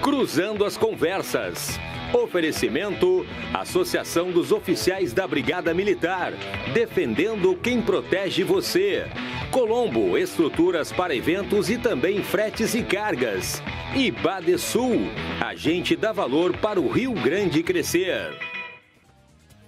Cruzando as Conversas. Oferecimento: Associação dos Oficiais da Brigada Militar, defendendo quem protege você. Colombo, estruturas para eventos e também fretes e cargas. E Badesul, a gente dá valor para o Rio Grande crescer.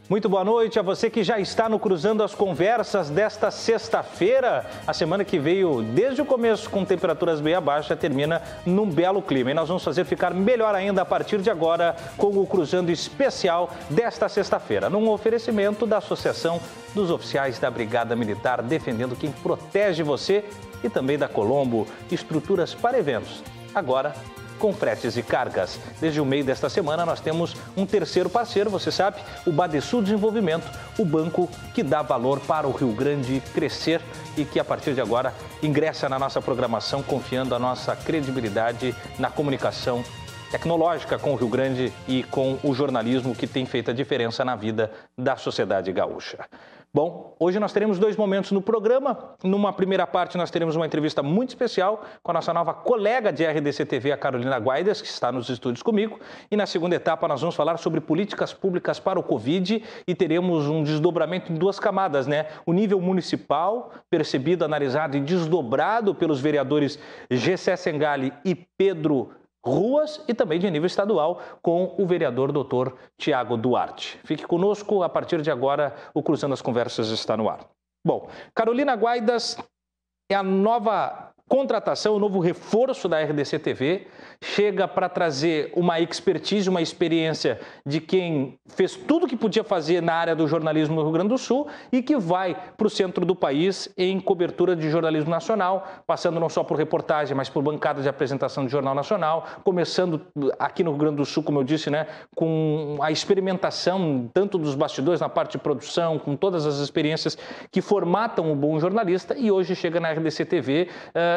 Muito boa noite a você que já está no Cruzando as Conversas desta sexta-feira. A semana que veio desde o começo com temperaturas bem abaixo, termina num belo clima. E nós vamos fazer ficar melhor ainda a partir de agora com o Cruzando especial desta sexta-feira, num oferecimento da Associação dos Oficiais da Brigada Militar, defendendo quem protege você, e também da Colombo, estruturas para eventos. Agora, com fretes e cargas. Desde o meio desta semana, nós temos um terceiro parceiro, você sabe, o Badesul Desenvolvimento, o banco que dá valor para o Rio Grande crescer e que, a partir de agora, ingressa na nossa programação, confiando a nossa credibilidade na comunicação tecnológica com o Rio Grande e com o jornalismo que tem feito a diferença na vida da sociedade gaúcha. Bom, hoje nós teremos dois momentos no programa. Numa primeira parte, nós teremos uma entrevista muito especial com a nossa nova colega de RDC TV, a Carolina Guaidas, que está nos estúdios comigo. E na segunda etapa, nós vamos falar sobre políticas públicas para o Covid e teremos um desdobramento em duas camadas, né? O nível municipal, percebido, analisado e desdobrado pelos vereadores Gessé Sengali e Pedro Ruas, e também de nível estadual com o vereador Dr. Tiago Duarte. Fique conosco, a partir de agora o Cruzando as Conversas está no ar. Bom, Carolina Guaidas é a nova contratação, o novo reforço da RDC TV, chega para trazer uma expertise, uma experiência de quem fez tudo o que podia fazer na área do jornalismo no Rio Grande do Sul e que vai para o centro do país em cobertura de jornalismo nacional, passando não só por reportagem, mas por bancada de apresentação de jornal nacional, começando aqui no Rio Grande do Sul, como eu disse, né, com a experimentação tanto dos bastidores na parte de produção, com todas as experiências que formatam um bom jornalista, e hoje chega na RDC TV,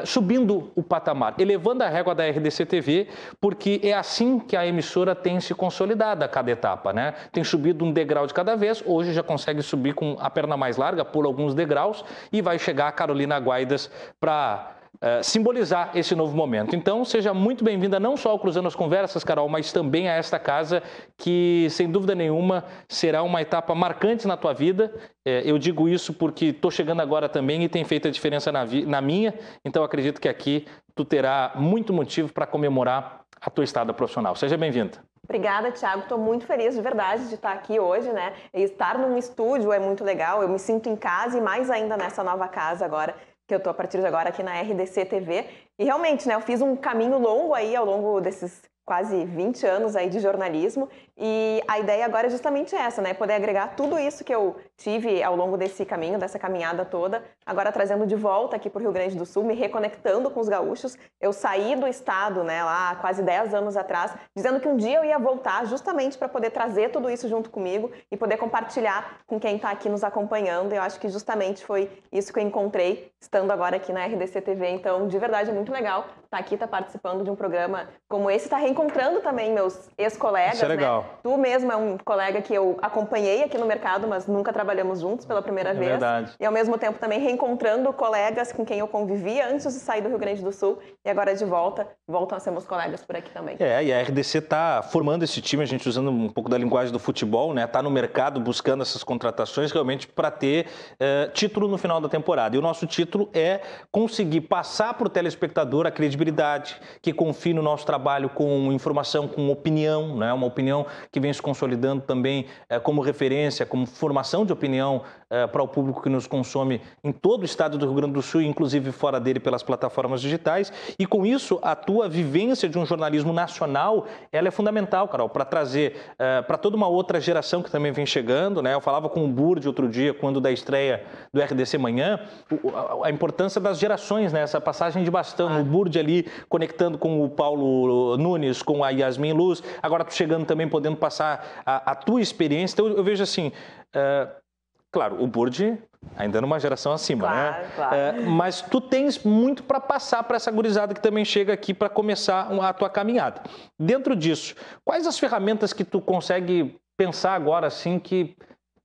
subindo o patamar, elevando a régua da RDC TV, porque é assim que a emissora tem se consolidado a cada etapa, né? Tem subido um degrau de cada vez, hoje já consegue subir com a perna mais larga, por alguns degraus, e vai chegar a Carolina Guaidas para simbolizar esse novo momento. Então, seja muito bem-vinda não só ao Cruzando as Conversas, Carol, mas também a esta casa que, sem dúvida nenhuma, será uma etapa marcante na tua vida. Eu digo isso porque estou chegando agora também e tem feito a diferença na minha, então acredito que aqui tu terá muito motivo para comemorar a tua estada profissional. Seja bem-vinda. Obrigada, Thiago. Estou muito feliz de verdade de estar aqui hoje, né? E estar num estúdio é muito legal, eu me sinto em casa e mais ainda nessa nova casa agora, que eu estou a partir de agora aqui na RDC TV. E realmente, né, eu fiz um caminho longo aí ao longo desses quase 20 anos aí de jornalismo, e a ideia agora é justamente essa, né, poder agregar tudo isso que eu tive ao longo desse caminho, dessa caminhada toda, agora trazendo de volta aqui para o Rio Grande do Sul, me reconectando com os gaúchos. Eu saí do estado, né, lá quase 10 anos atrás, dizendo que um dia eu ia voltar justamente para poder trazer tudo isso junto comigo e poder compartilhar com quem está aqui nos acompanhando. Eu acho que justamente foi isso que eu encontrei estando agora aqui na RDC TV. Então, de verdade, é muito legal estar aqui, estar participando de um programa como esse, estar reencontrando também meus ex-colegas. Isso é legal. Né? Tu mesmo é um colega que eu acompanhei aqui no mercado, mas nunca trabalhamos juntos pela primeira vez. Verdade. E ao mesmo tempo também reencontrando colegas com quem eu convivia antes de sair do Rio Grande do Sul, e agora de voltam a ser meus colegas por aqui também. E a RDC está formando esse time, a gente usando um pouco da linguagem do futebol, né? Está no mercado buscando essas contratações realmente para ter título no final da temporada. E o nosso título é conseguir passar para o telespectador a credibilidade, que confie no nosso trabalho com informação, com opinião, né? Uma opinião que vem se consolidando também como referência, como formação de opinião para o público que nos consome em todo o estado do Rio Grande do Sul, inclusive fora dele pelas plataformas digitais. E com isso, a tua vivência de um jornalismo nacional, ela é fundamental, Carol, para trazer para toda uma outra geração que também vem chegando, né? Eu falava com o Burdi outro dia, quando da estreia do RDC Manhã, a importância das gerações, né? Essa passagem de bastão, o Burdi ali conectando com o Paulo Nunes, com a Yasmin Luz, agora tu chegando também podendo passar a tua experiência. Então eu vejo assim, claro, o Burdi ainda numa geração acima, claro, né? Claro. Mas tu tens muito para passar para essa gurizada que também chega aqui para começar a tua caminhada. Dentro disso, quais as ferramentas que tu consegue pensar agora assim que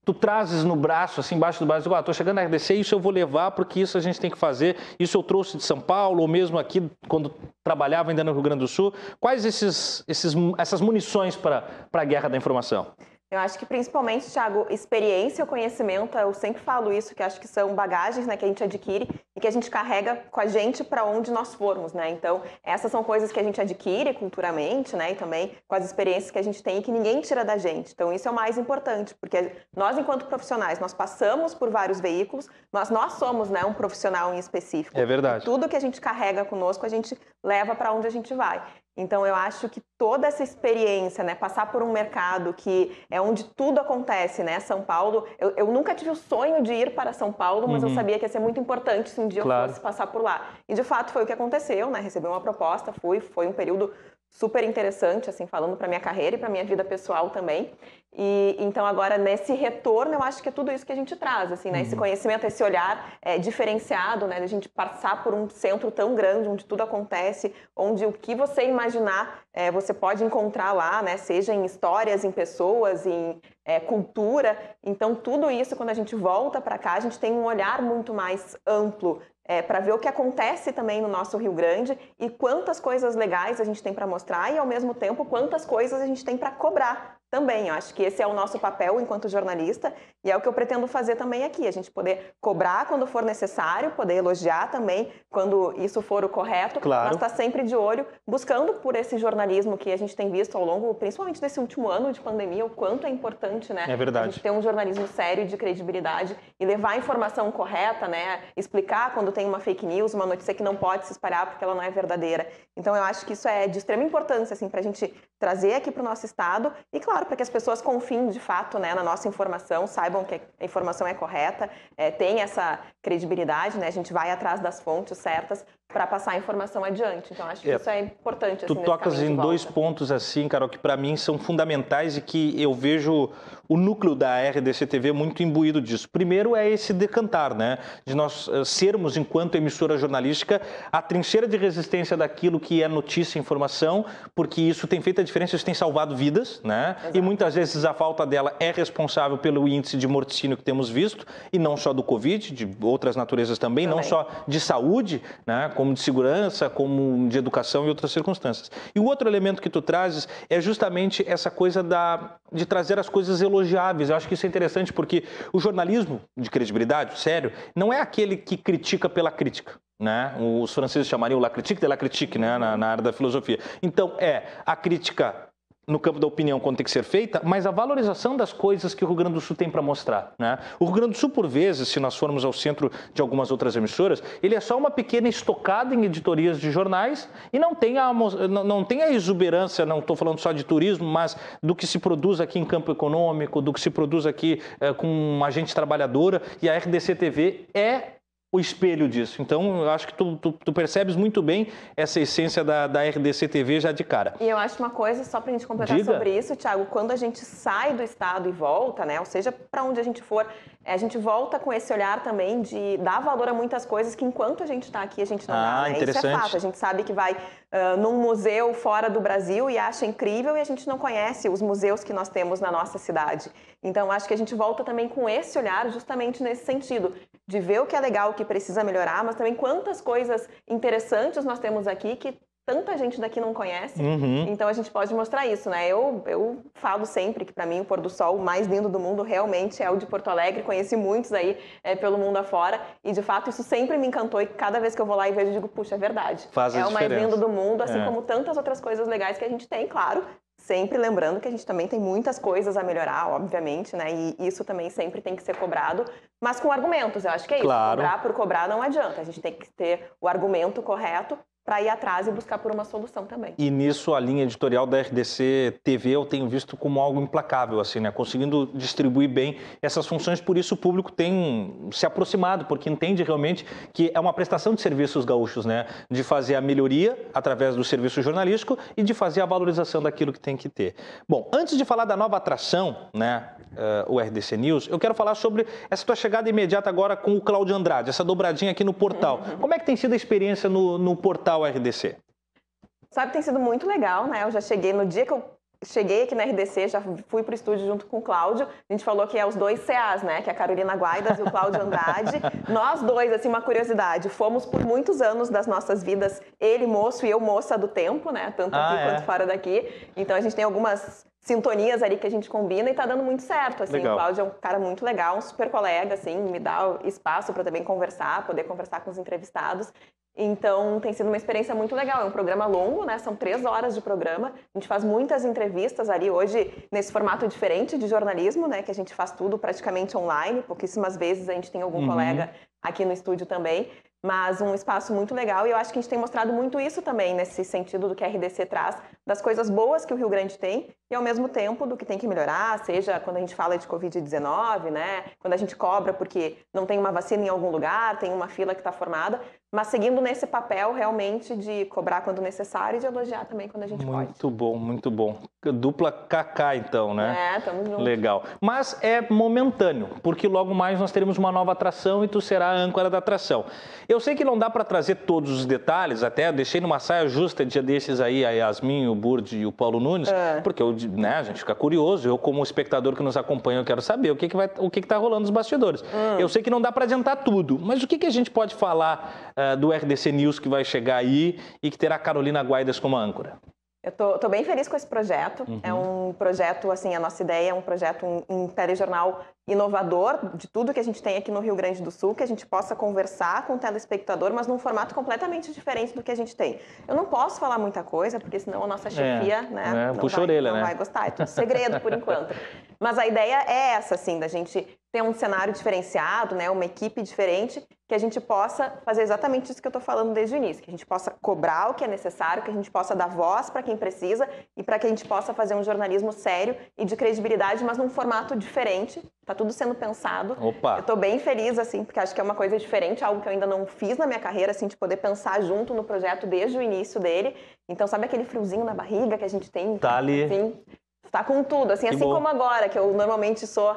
tu trazes no braço, assim, embaixo do braço, tô chegando na RDC, isso eu vou levar porque isso a gente tem que fazer, isso eu trouxe de São Paulo, ou mesmo aqui, quando trabalhava ainda no Rio Grande do Sul. Quais essas munições para a guerra da informação? Eu acho que principalmente, Thiago, experiência, conhecimento, eu sempre falo isso, que acho que são bagagens, né, que a gente adquire e que a gente carrega com a gente para onde nós formos, né? Então, essas são coisas que a gente adquire culturalmente, né, e também com as experiências que a gente tem e que ninguém tira da gente. Então, isso é o mais importante, porque nós, enquanto profissionais, nós passamos por vários veículos, mas nós somos, né, um profissional em específico. É verdade. E tudo que a gente carrega conosco, a gente leva para onde a gente vai. Então, eu acho que toda essa experiência, né, passar por um mercado que é onde tudo acontece, né, São Paulo, eu nunca tive o sonho de ir para São Paulo, mas eu sabia que ia ser muito importante se um dia eu fosse passar por lá. E, de fato, foi o que aconteceu, né, recebi uma proposta, foi um período super interessante, assim, falando para minha carreira e para minha vida pessoal também. E então agora nesse retorno eu acho que é tudo isso que a gente traz, assim, né? Esse conhecimento, esse olhar diferenciado, né? De a gente passar por um centro tão grande onde tudo acontece, onde o que você imaginar você pode encontrar lá, né? Seja em histórias, em pessoas, em cultura. Então tudo isso, quando a gente volta para cá, a gente tem um olhar muito mais amplo para ver o que acontece também no nosso Rio Grande e quantas coisas legais a gente tem para mostrar e, ao mesmo tempo, quantas coisas a gente tem para cobrar também. Eu acho que esse é o nosso papel enquanto jornalista e é o que eu pretendo fazer também aqui, a gente poder cobrar quando for necessário, poder elogiar também quando isso for o correto, mas estar sempre de olho, buscando por esse jornalismo que a gente tem visto ao longo, principalmente desse último ano de pandemia, o quanto é importante, né? É verdade. A gente ter um jornalismo sério, de credibilidade e levar a informação correta, né? Explicar quando tem uma fake news, uma notícia que não pode se espalhar porque ela não é verdadeira. Então eu acho que isso é de extrema importância, assim, para a gente trazer aqui para o nosso estado e, claro, para que as pessoas confiem de fato, né, na nossa informação, saibam que a informação é correta, tem essa credibilidade, né? A gente vai atrás das fontes certas para passar a informação adiante. Então, acho que isso é importante. Tu tocas em dois pontos, assim, Carol, que para mim são fundamentais e que eu vejo o núcleo da RDC TV muito imbuído disso. Primeiro é esse decantar, né? De nós sermos, enquanto emissora jornalística, a trincheira de resistência daquilo que é notícia e informação, porque isso tem feito a diferença, isso tem salvado vidas, né? Exato. E muitas vezes a falta dela é responsável pelo índice de morticínio que temos visto, e não só do Covid, de outras naturezas também, não só de saúde, né? Como de segurança, como de educação e outras circunstâncias. E o outro elemento que tu trazes é justamente essa coisa de trazer as coisas elogiáveis. Eu acho que isso é interessante porque o jornalismo de credibilidade, sério, não é aquele que critica pela crítica, né? Os franceses chamariam la critique de la critique, né? Na área da filosofia. Então, a crítica no campo da opinião quando tem que ser feita, mas a valorização das coisas que o Rio Grande do Sul tem para mostrar, né? O Rio Grande do Sul, por vezes, se nós formos ao centro de algumas outras emissoras, ele é só uma pequena estocada em editorias de jornais e não tem a exuberância, não estou falando só de turismo, mas do que se produz aqui em campo econômico, do que se produz aqui com uma gente trabalhadora, e a RDC TV é o espelho disso. Então, eu acho que tu percebes muito bem essa essência da RDC TV já de cara. E eu acho uma coisa, só pra gente completar sobre isso, Thiago, quando a gente sai do estado e volta, né, ou seja, para onde a gente for, a gente volta com esse olhar também de dar valor a muitas coisas que enquanto a gente está aqui, a gente não dá, né? Isso é fato. A gente sabe que vai num museu fora do Brasil e acha incrível e a gente não conhece os museus que nós temos na nossa cidade. Então, acho que a gente volta também com esse olhar justamente nesse sentido, de ver o que é legal, o que precisa melhorar, mas também quantas coisas interessantes nós temos aqui que tanta gente daqui não conhece. Então a gente pode mostrar isso, né? Eu falo sempre que para mim o pôr do sol mais lindo do mundo realmente é o de Porto Alegre. Conheci muitos aí pelo mundo afora e de fato isso sempre me encantou e cada vez que eu vou lá e vejo eu digo, puxa, é verdade. É o mais lindo do mundo, assim como tantas outras coisas legais que a gente tem, claro. Sempre lembrando que a gente também tem muitas coisas a melhorar, obviamente, né? E isso também sempre tem que ser cobrado, mas com argumentos. Eu acho que é isso. Cobrar por cobrar não adianta. A gente tem que ter o argumento correto para ir atrás e buscar por uma solução também. E nisso a linha editorial da RDC TV eu tenho visto como algo implacável, assim, né? Conseguindo distribuir bem essas funções, por isso o público tem se aproximado, porque entende realmente que é uma prestação de serviços gaúchos, né? De fazer a melhoria através do serviço jornalístico e de fazer a valorização daquilo que tem que ter. Bom, antes de falar da nova atração, né? O RDC News, eu quero falar sobre essa tua chegada imediata agora com o Cláudio Andrade, essa dobradinha aqui no portal. Como é que tem sido a experiência no portal RDC? Sabe, tem sido muito legal, né? Eu já cheguei no dia que eu cheguei aqui na RDC, já fui pro estúdio junto com o Cláudio, a gente falou que é os dois CAs, né? Que é a Carolina Guaidas e o Cláudio Andrade. Nós dois, assim, uma curiosidade, fomos por muitos anos das nossas vidas, ele moço e eu moça do tempo, né? Tanto aqui quanto fora daqui. Então a gente tem algumas sintonias ali que a gente combina e tá dando muito certo, assim. Legal. O Cláudio é um cara muito legal, um super colega, assim, me dá espaço para também conversar, poder conversar com os entrevistados. Então, tem sido uma experiência muito legal. É um programa longo, né? São 3 horas de programa. A gente faz muitas entrevistas ali hoje, nesse formato diferente de jornalismo, né? Que a gente faz tudo praticamente online. Pouquíssimas vezes a gente tem algum colega aqui no estúdio também. Mas um espaço muito legal. E eu acho que a gente tem mostrado muito isso também, nesse sentido do que a RDC traz, das coisas boas que o Rio Grande tem e, ao mesmo tempo, do que tem que melhorar, seja quando a gente fala de Covid-19, né? Quando a gente cobra porque não tem uma vacina em algum lugar, tem uma fila que está formada, mas seguindo nesse papel realmente de cobrar quando necessário e de elogiar também quando a gente pode. Muito bom, muito bom. Dupla KK, então, né? Tamo junto. Legal. Mas é momentâneo, porque logo mais nós teremos uma nova atração e tu será a âncora da atração. Eu sei que não dá para trazer todos os detalhes, até eu deixei numa saia justa dia desses aí a Yasmin, o Burdi e o Paulo Nunes, porque né, a gente fica curioso, eu como espectador que nos acompanha, eu quero saber o que tá rolando nos bastidores. Eu sei que não dá para adiantar tudo, mas o que a gente pode falar do RDC News que vai chegar aí e que terá a Carolina Guaidas como âncora? Eu tô bem feliz com esse projeto. É um projeto, assim, a nossa ideia é um projeto, um telejornal inovador de tudo que a gente tem aqui no Rio Grande do Sul, que a gente possa conversar com o telespectador, mas num formato completamente diferente do que a gente tem. Eu não posso falar muita coisa, porque senão a nossa chefia, puxa a orelha, não vai gostar. É tudo segredo, por enquanto. Mas a ideia é essa, assim, da gente ter um cenário diferenciado, né, uma equipe diferente, que a gente possa fazer exatamente isso que eu estou falando desde o início, que a gente possa cobrar o que é necessário, que a gente possa dar voz para quem precisa e para que a gente possa fazer um jornalismo sério e de credibilidade, mas num formato diferente. Tá tudo sendo pensado. Opa. Eu tô bem feliz, assim, porque acho que é uma coisa diferente, algo que eu ainda não fiz na minha carreira, assim, de poder pensar junto no projeto desde o início dele. Então, sabe aquele friozinho na barriga que a gente tem? Tá ali. Assim, tá com tudo, assim, como agora, que eu normalmente sou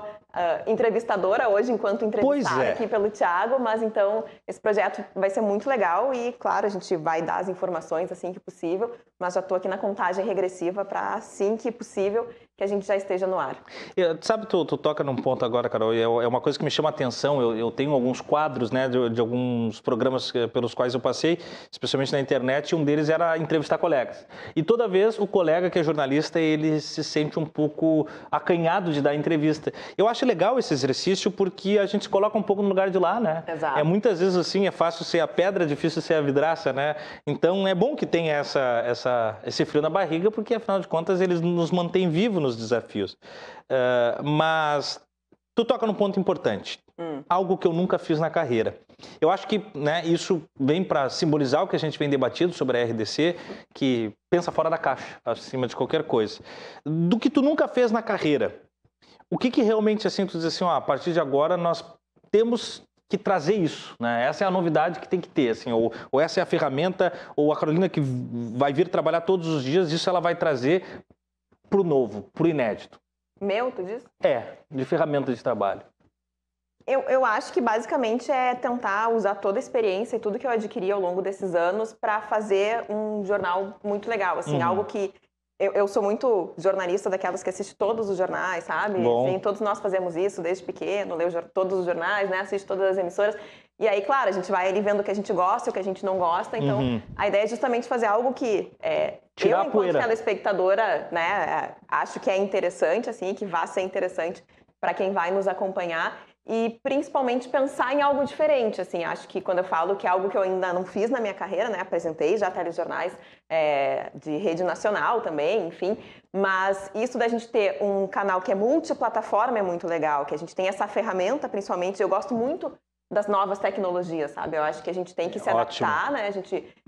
entrevistadora hoje, enquanto entrevistada aqui pelo Thiago, mas então esse projeto vai ser muito legal e, claro, a gente vai dar as informações assim que possível, mas já estou aqui na contagem regressiva para, assim que possível, que a gente já esteja no ar. Sabe, tu toca num ponto agora, Carol, é uma coisa que me chama a atenção, eu tenho alguns quadros, né, de alguns programas pelos quais eu passei, especialmente na internet, e um deles era entrevistar colegas. E toda vez o colega que é jornalista, ele se sente um pouco acanhado de dar entrevista. Eu acho legal esse exercício porque a gente se coloca um pouco no lugar de lá, né? Exato. Muitas vezes assim, é fácil ser a pedra, difícil ser a vidraça, né? Então é bom que tenha esse frio na barriga, porque afinal de contas eles nos mantêm vivos nos desafios. Mas tu toca num ponto importante, algo que eu nunca fiz na carreira. Eu acho que, né, isso vem para simbolizar o que a gente vem debatido sobre a RDC, que pensa fora da caixa, acima de qualquer coisa. Do que tu nunca fez na carreira, o que realmente, assim, tu diz assim, a partir de agora nós temos que trazer isso, né? Essa é a novidade que tem que ter, assim, ou essa é a ferramenta, ou a Carolina que vai vir trabalhar todos os dias, isso ela vai trazer pro novo, pro inédito. Tu diz? De ferramenta de trabalho. Eu acho que basicamente é tentar usar toda a experiência e tudo que eu adquiri ao longo desses anos para fazer um jornal muito legal, assim, algo que eu sou muito jornalista daquelas que assiste todos os jornais, sabe? Assim, todos nós fazemos isso desde pequeno, lê todos os jornais, né? Assiste todas as emissoras. E aí, claro, a gente vai ali vendo o que a gente gosta e o que a gente não gosta. Então, a ideia é justamente fazer algo que eu, enquanto telespectadora, né, acho que é interessante, assim, que vai ser interessante para quem vai nos acompanhar. E principalmente pensar em algo diferente, assim, acho que quando eu falo que é algo que eu ainda não fiz na minha carreira, né, apresentei já telejornais de rede nacional também, enfim, mas isso da gente ter um canal que é multiplataforma é muito legal, que a gente tem essa ferramenta, principalmente, eu gosto muito das novas tecnologias, sabe, eu acho que a gente tem que se adaptar, né,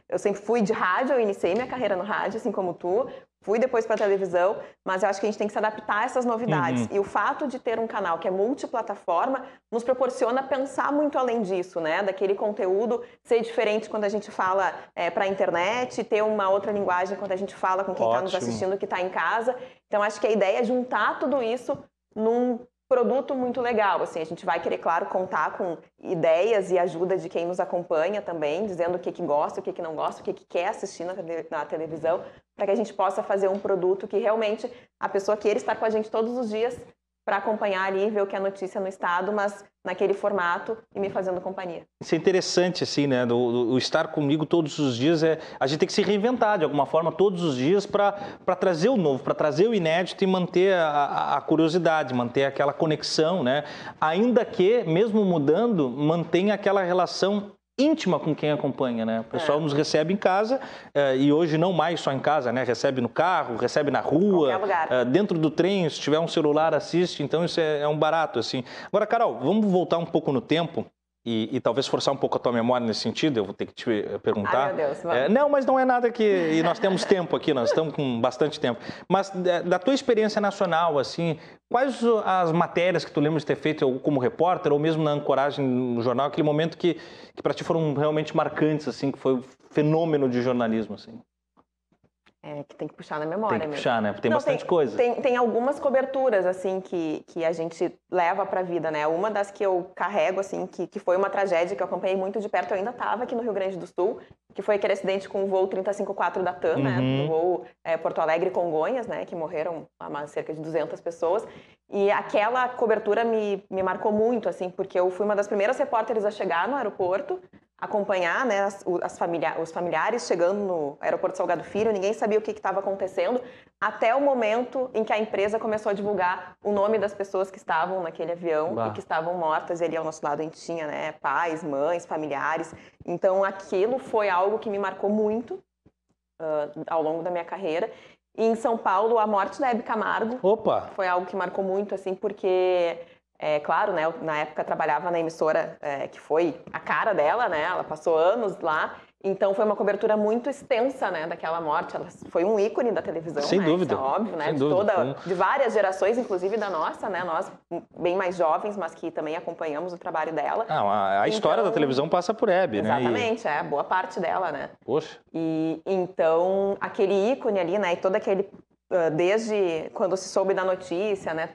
eu sempre fui de rádio, eu iniciei minha carreira no rádio, assim como tu, fui depois para a televisão, mas eu acho que a gente tem que se adaptar a essas novidades. E o fato de ter um canal que é multiplataforma nos proporciona pensar muito além disso, né? Daquele conteúdo ser diferente quando a gente fala para a internet, ter uma outra linguagem quando a gente fala com quem está nos assistindo, que está em casa. Então, acho que a ideia é juntar tudo isso num produto muito legal, assim, a gente vai querer, claro, contar com ideias e ajuda de quem nos acompanha também, dizendo o que gosta, o que não gosta, o que quer assistir na televisão, para que a gente possa fazer um produto que realmente a pessoa queira estar com a gente todos os dias para acompanhar ali e ver o que é notícia no estado, mas naquele formato e me fazendo companhia. Isso é interessante, assim, né? O estar comigo todos os dias, a gente tem que se reinventar de alguma forma todos os dias para trazer o novo, para trazer o inédito e manter a curiosidade, manter aquela conexão, né? Ainda que, mesmo mudando, mantenha aquela relação íntima com quem acompanha, né? O pessoal nos recebe em casa e hoje não mais só em casa, né? Recebe no carro, recebe na rua, dentro do trem, se tiver um celular assiste, então isso é um barato, assim. Agora, Carol, vamos voltar um pouco no tempo e talvez forçar um pouco a tua memória nesse sentido, eu vou ter que te perguntar. Ai, meu Deus, vamos. Não, mas não é nada que... E nós temos tempo aqui, nós estamos com bastante tempo. Mas da tua experiência nacional, assim, quais as matérias que tu lembra de ter feito como repórter ou mesmo na ancoragem no jornal, aquele momento que para ti foram realmente marcantes, assim, que foi o fenômeno de jornalismo, assim? Que tem que puxar na memória mesmo. Tem que mesmo. puxar, né? Tem bastante coisa. Tem algumas coberturas, assim, que a gente leva pra vida, né? Uma das que eu carrego, assim, que foi uma tragédia que eu acompanhei muito de perto, eu ainda estava aqui no Rio Grande do Sul, que foi aquele acidente com o voo 354 da TAM, né? No voo Porto Alegre-Congonhas, né? Que morreram cerca de 200 pessoas. E aquela cobertura me marcou muito, assim, porque eu fui uma das primeiras repórteres a chegar no aeroporto, acompanhar, né, os familiares chegando no aeroporto Salgado Filho, ninguém sabia o que estava acontecendo, até o momento em que a empresa começou a divulgar o nome das pessoas que estavam naquele avião e que estavam mortas, e ali ao nosso lado a gente tinha, né, pais, mães, familiares, então aquilo foi algo que me marcou muito ao longo da minha carreira. E em São Paulo, a morte da Hebe Camargo foi algo que marcou muito, assim, porque... claro, né, eu, na época trabalhava na emissora que foi a cara dela, né, ela passou anos lá, então foi uma cobertura muito extensa, né, daquela morte, ela foi um ícone da televisão, sem dúvida, isso é óbvio, né, dúvida. De várias gerações, inclusive da nossa, né, nós bem mais jovens, mas que também acompanhamos o trabalho dela. A história da televisão passa por Hebe, né? Exatamente, boa parte dela, né. Poxa. E então, aquele ícone ali, né, e todo aquele... desde quando se soube da notícia, né,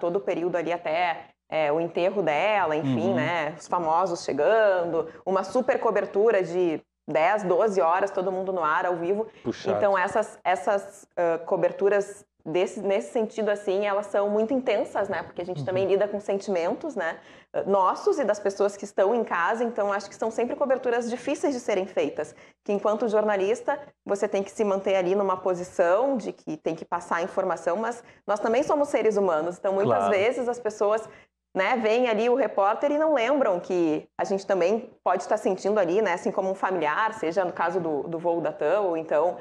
todo o período ali até o enterro dela, enfim, né, os famosos chegando, uma super cobertura de 10, 12 horas, todo mundo no ar, ao vivo. Puxado. Então, essas coberturas nesse sentido, assim, elas são muito intensas, né, porque a gente também lida com sentimentos, né, nossos e das pessoas que estão em casa, então acho que são sempre coberturas difíceis de serem feitas, que enquanto jornalista você tem que se manter ali numa posição de que tem que passar a informação, mas nós também somos seres humanos, então muitas vezes as pessoas, né, veem ali o repórter e não lembram que a gente também pode estar sentindo ali, né, assim como um familiar, seja no caso do voo da TAM, ou então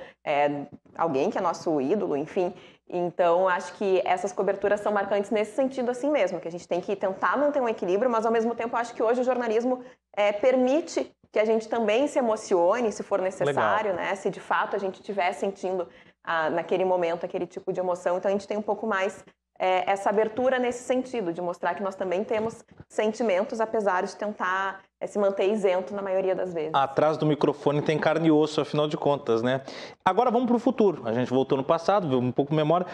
alguém que é nosso ídolo, enfim. Então, acho que essas coberturas são marcantes nesse sentido assim mesmo, que a gente tem que tentar manter um equilíbrio, mas ao mesmo tempo acho que hoje o jornalismo permite que a gente também se emocione, se for necessário, né? Se de fato a gente estiver sentindo naquele momento aquele tipo de emoção, então a gente tem um pouco mais essa abertura nesse sentido, de mostrar que nós também temos sentimentos, apesar de tentar se manter isento na maioria das vezes. Atrás do microfone tem carne e osso, afinal de contas, né? Agora vamos para o futuro. A gente voltou no passado, viu um pouco de memória.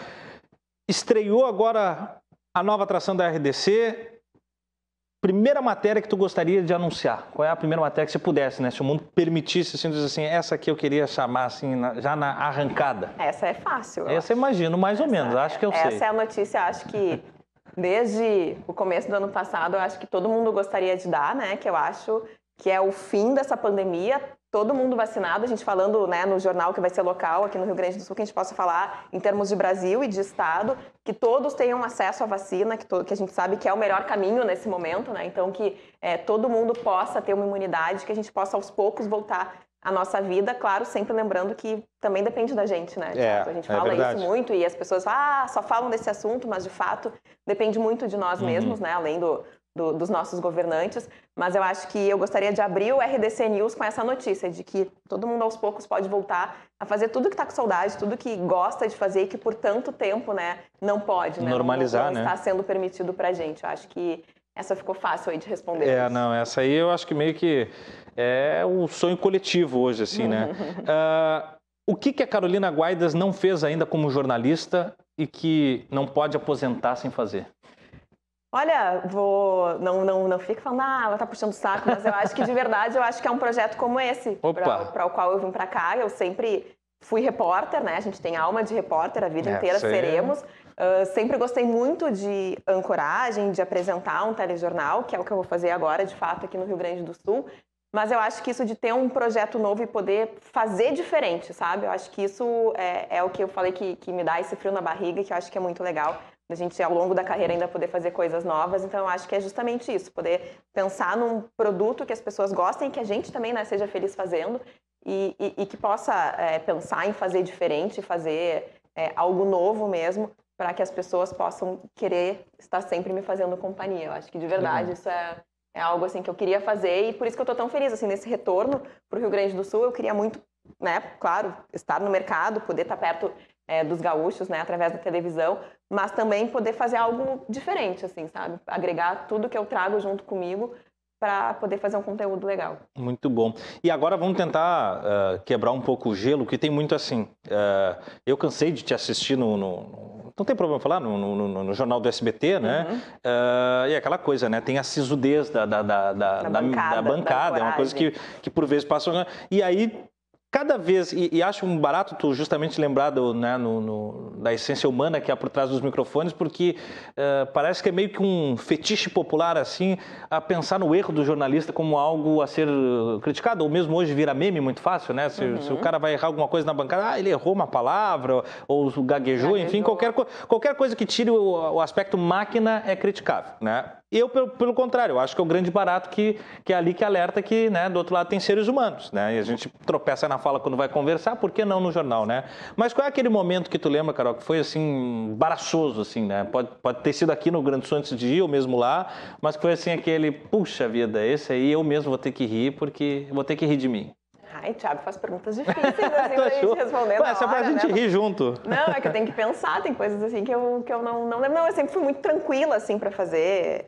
Estreou agora a nova atração da RDC. Primeira matéria que tu gostaria de anunciar? Qual é a primeira matéria que você pudesse, né? Se o mundo permitisse, assim, dizer assim, essa aqui eu queria chamar, assim, já na arrancada. Essa é fácil. Essa eu imagino, mais ou menos, acho que eu sei. Essa é a notícia, acho que desde o começo do ano passado, eu acho que todo mundo gostaria de dar, né? Que eu acho que é o fim dessa pandemia, todo mundo vacinado, a gente falando, né, no jornal que vai ser local aqui no Rio Grande do Sul, que a gente possa falar em termos de Brasil e de Estado, que todos tenham acesso à vacina, que a gente sabe que é o melhor caminho nesse momento, né? Então que todo mundo possa ter uma imunidade, que a gente possa aos poucos voltar à nossa vida, claro, sempre lembrando que também depende da gente, né? A gente fala isso muito e as pessoas falam, só falam desse assunto, mas de fato depende muito de nós mesmos, né? Além dos nossos governantes, mas eu acho que eu gostaria de abrir o RDC News com essa notícia de que todo mundo aos poucos pode voltar a fazer tudo que está com saudade, tudo que gosta de fazer e que por tanto tempo, né, não pode, né? Normalizar, não está sendo permitido pra gente. Eu acho que essa ficou fácil aí de responder. Essa aí eu acho que meio que é o sonho coletivo hoje, assim, né? O que a Carolina Guaidas não fez ainda como jornalista e que não pode aposentar sem fazer? Olha, não fica falando, ela tá puxando o saco, mas eu acho que de verdade, eu acho que é um projeto como esse, para o qual eu vim para cá. Eu sempre fui repórter, né? A gente tem alma de repórter, a vida inteira seremos. Sempre gostei muito de ancoragem, de apresentar um telejornal, que é o que eu vou fazer agora, de fato, aqui no Rio Grande do Sul. Mas eu acho que isso de ter um projeto novo e poder fazer diferente, sabe? Eu acho que isso é o que eu falei que me dá esse frio na barriga, que eu acho que é muito legal. A gente, ao longo da carreira, ainda poder fazer coisas novas. Então, eu acho que é justamente isso, poder pensar num produto que as pessoas gostem, que a gente também, né, seja feliz fazendo e que possa pensar em fazer diferente, fazer algo novo mesmo, para que as pessoas possam querer estar sempre me fazendo companhia. Eu acho que, de verdade, isso é algo assim que eu queria fazer e por isso que eu estou tão feliz assim, nesse retorno para o Rio Grande do Sul. Eu queria muito, né, claro, estar no mercado, poder estar perto dos gaúchos, né, através da televisão, mas também poder fazer algo diferente, assim, sabe? Agregar tudo que eu trago junto comigo para poder fazer um conteúdo legal. Muito bom. E agora vamos tentar quebrar um pouco o gelo, que tem muito assim. Eu cansei de te assistir não tem problema falar, no jornal do SBT, né? E aquela coisa, né? Tem a sisudez da bancada, é uma coisa que por vezes passa. E aí, cada vez, e acho um barato tu justamente lembrar da essência humana que há por trás dos microfones, porque parece que é meio que um fetiche popular, assim, a pensar no erro do jornalista como algo a ser criticado, ou mesmo hoje vira meme muito fácil, né? Se o cara vai errar alguma coisa na bancada, ele errou uma palavra, ou gaguejou, enfim, qualquer coisa que tire o aspecto máquina é criticável, né? Eu, pelo contrário, eu acho que é o grande barato que é ali que alerta que, né, do outro lado tem seres humanos, né? E a gente tropeça na fala quando vai conversar, por que não no jornal, né? Mas qual é aquele momento que tu lembra, Carol, que foi, assim, embaraçoso, assim, né? Pode ter sido aqui no Rio Grande do Sul antes de ir, ou mesmo lá, mas que foi, assim, aquele, puxa vida, esse aí eu mesmo vou ter que rir, porque vou ter que rir de mim. Ai, Thiago, faz perguntas difíceis, assim, pra gente responder na hora, essa é pra gente rir junto. Não, é que eu tenho que pensar, tem coisas, assim, que eu não lembro. Não, eu sempre fui muito tranquila, assim, pra fazer,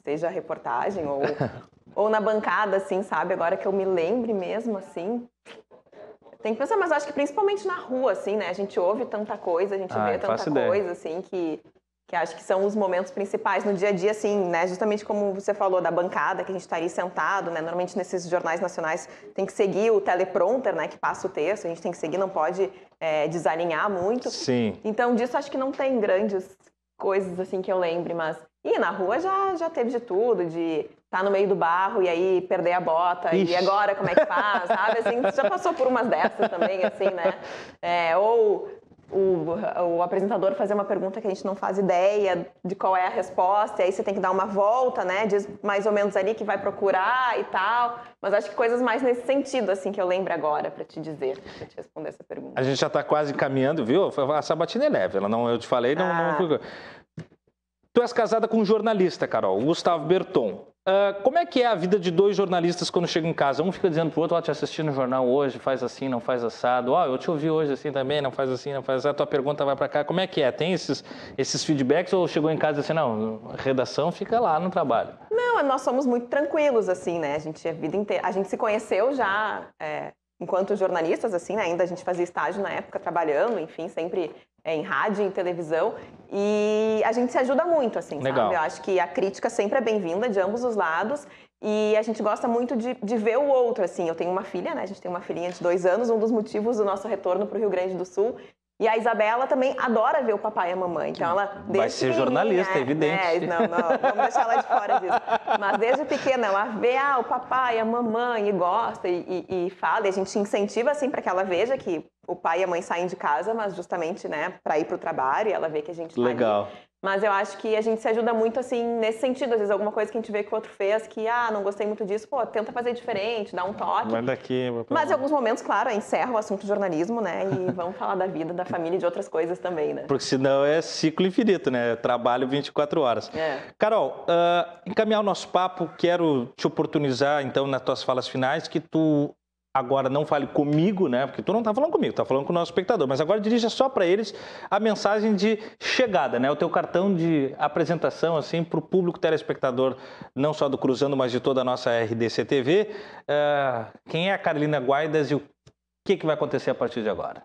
seja reportagem ou na bancada, assim, sabe? Agora que eu me lembre mesmo, assim, tem que pensar, mas eu acho que principalmente na rua, assim, né? A gente ouve tanta coisa, a gente vê tanta coisa, assim, que acho que são os momentos principais no dia a dia, assim, né? Justamente como você falou da bancada, que a gente está ali sentado, né? Normalmente nesses jornais nacionais tem que seguir o teleprompter, né? Que passa o texto, a gente tem que seguir, não pode desalinhar muito. Sim. Então disso acho que não tem grandes coisas, assim, que eu lembre, mas... E na rua já teve de tudo, de estar no meio do barro e aí perder a bota, e agora como é que faz, sabe? Assim, você já passou por umas dessas também, assim, né? Ou... O apresentador fazer uma pergunta que a gente não faz ideia de qual é a resposta, e aí você tem que dar uma volta, né? Diz mais ou menos ali que vai procurar e tal. Mas acho que coisas mais nesse sentido, assim, que eu lembro agora para te dizer, para te responder essa pergunta. A gente já está quase caminhando, viu? A sabatina é leve, eu te falei, não... Tu és casada com um jornalista, Carol, Gustavo Berton. Como é que é a vida de dois jornalistas quando chegam em casa? Um fica dizendo pro outro, te assisti no jornal hoje, faz assim, não faz assado. Eu te ouvi hoje assim também, não faz assim, não faz assado. Tua pergunta vai para cá. Como é que é? Tem esses feedbacks ou chegou em casa assim, não, a redação fica lá no trabalho? Não, nós somos muito tranquilos, assim, né? A vida inteira... A gente se conheceu já enquanto jornalistas, assim, né? Ainda a gente fazia estágio na época trabalhando, enfim, sempre... em rádio, em televisão, e a gente se ajuda muito, assim, Legal. sabe? Eu acho que a crítica sempre é bem-vinda de ambos os lados, e a gente gosta muito de ver o outro, assim. Eu tenho uma filha, né? A gente tem uma filhinha de 2 anos, um dos motivos do nosso retorno para o Rio Grande do Sul. E a Isabela também adora ver o papai e a mamãe. Então ela vai ser jornalista, evidente. Não, vamos deixar ela de fora disso. Mas desde pequena ela vê o papai, a mamãe, e gosta e fala. E a gente incentiva assim para que ela veja que o pai e a mãe saem de casa, mas justamente, né, para ir para o trabalho, e ela vê que a gente tá Legal. Ali. Mas eu acho que a gente se ajuda muito, assim, nesse sentido. Às vezes alguma coisa que a gente vê que o outro fez, que, não gostei muito disso, tenta fazer diferente, dá um toque. Vai daqui, mas em alguns momentos, claro, encerra o assunto jornalismo, né? E vamos falar da vida, da família e de outras coisas também, né? Porque senão é ciclo infinito, né? Trabalho 24 horas. Carol, encaminhar o nosso papo, quero te oportunizar, então, nas tuas falas finais, que tu... Agora não fale comigo, né? Porque tu não tá falando comigo, tá falando com o nosso espectador. Mas agora dirija só para eles a mensagem de chegada, né? O teu cartão de apresentação, assim, para o público telespectador, não só do Cruzando, mas de toda a nossa RDC TV. Quem é a Carolina Guaidas e o que vai acontecer a partir de agora?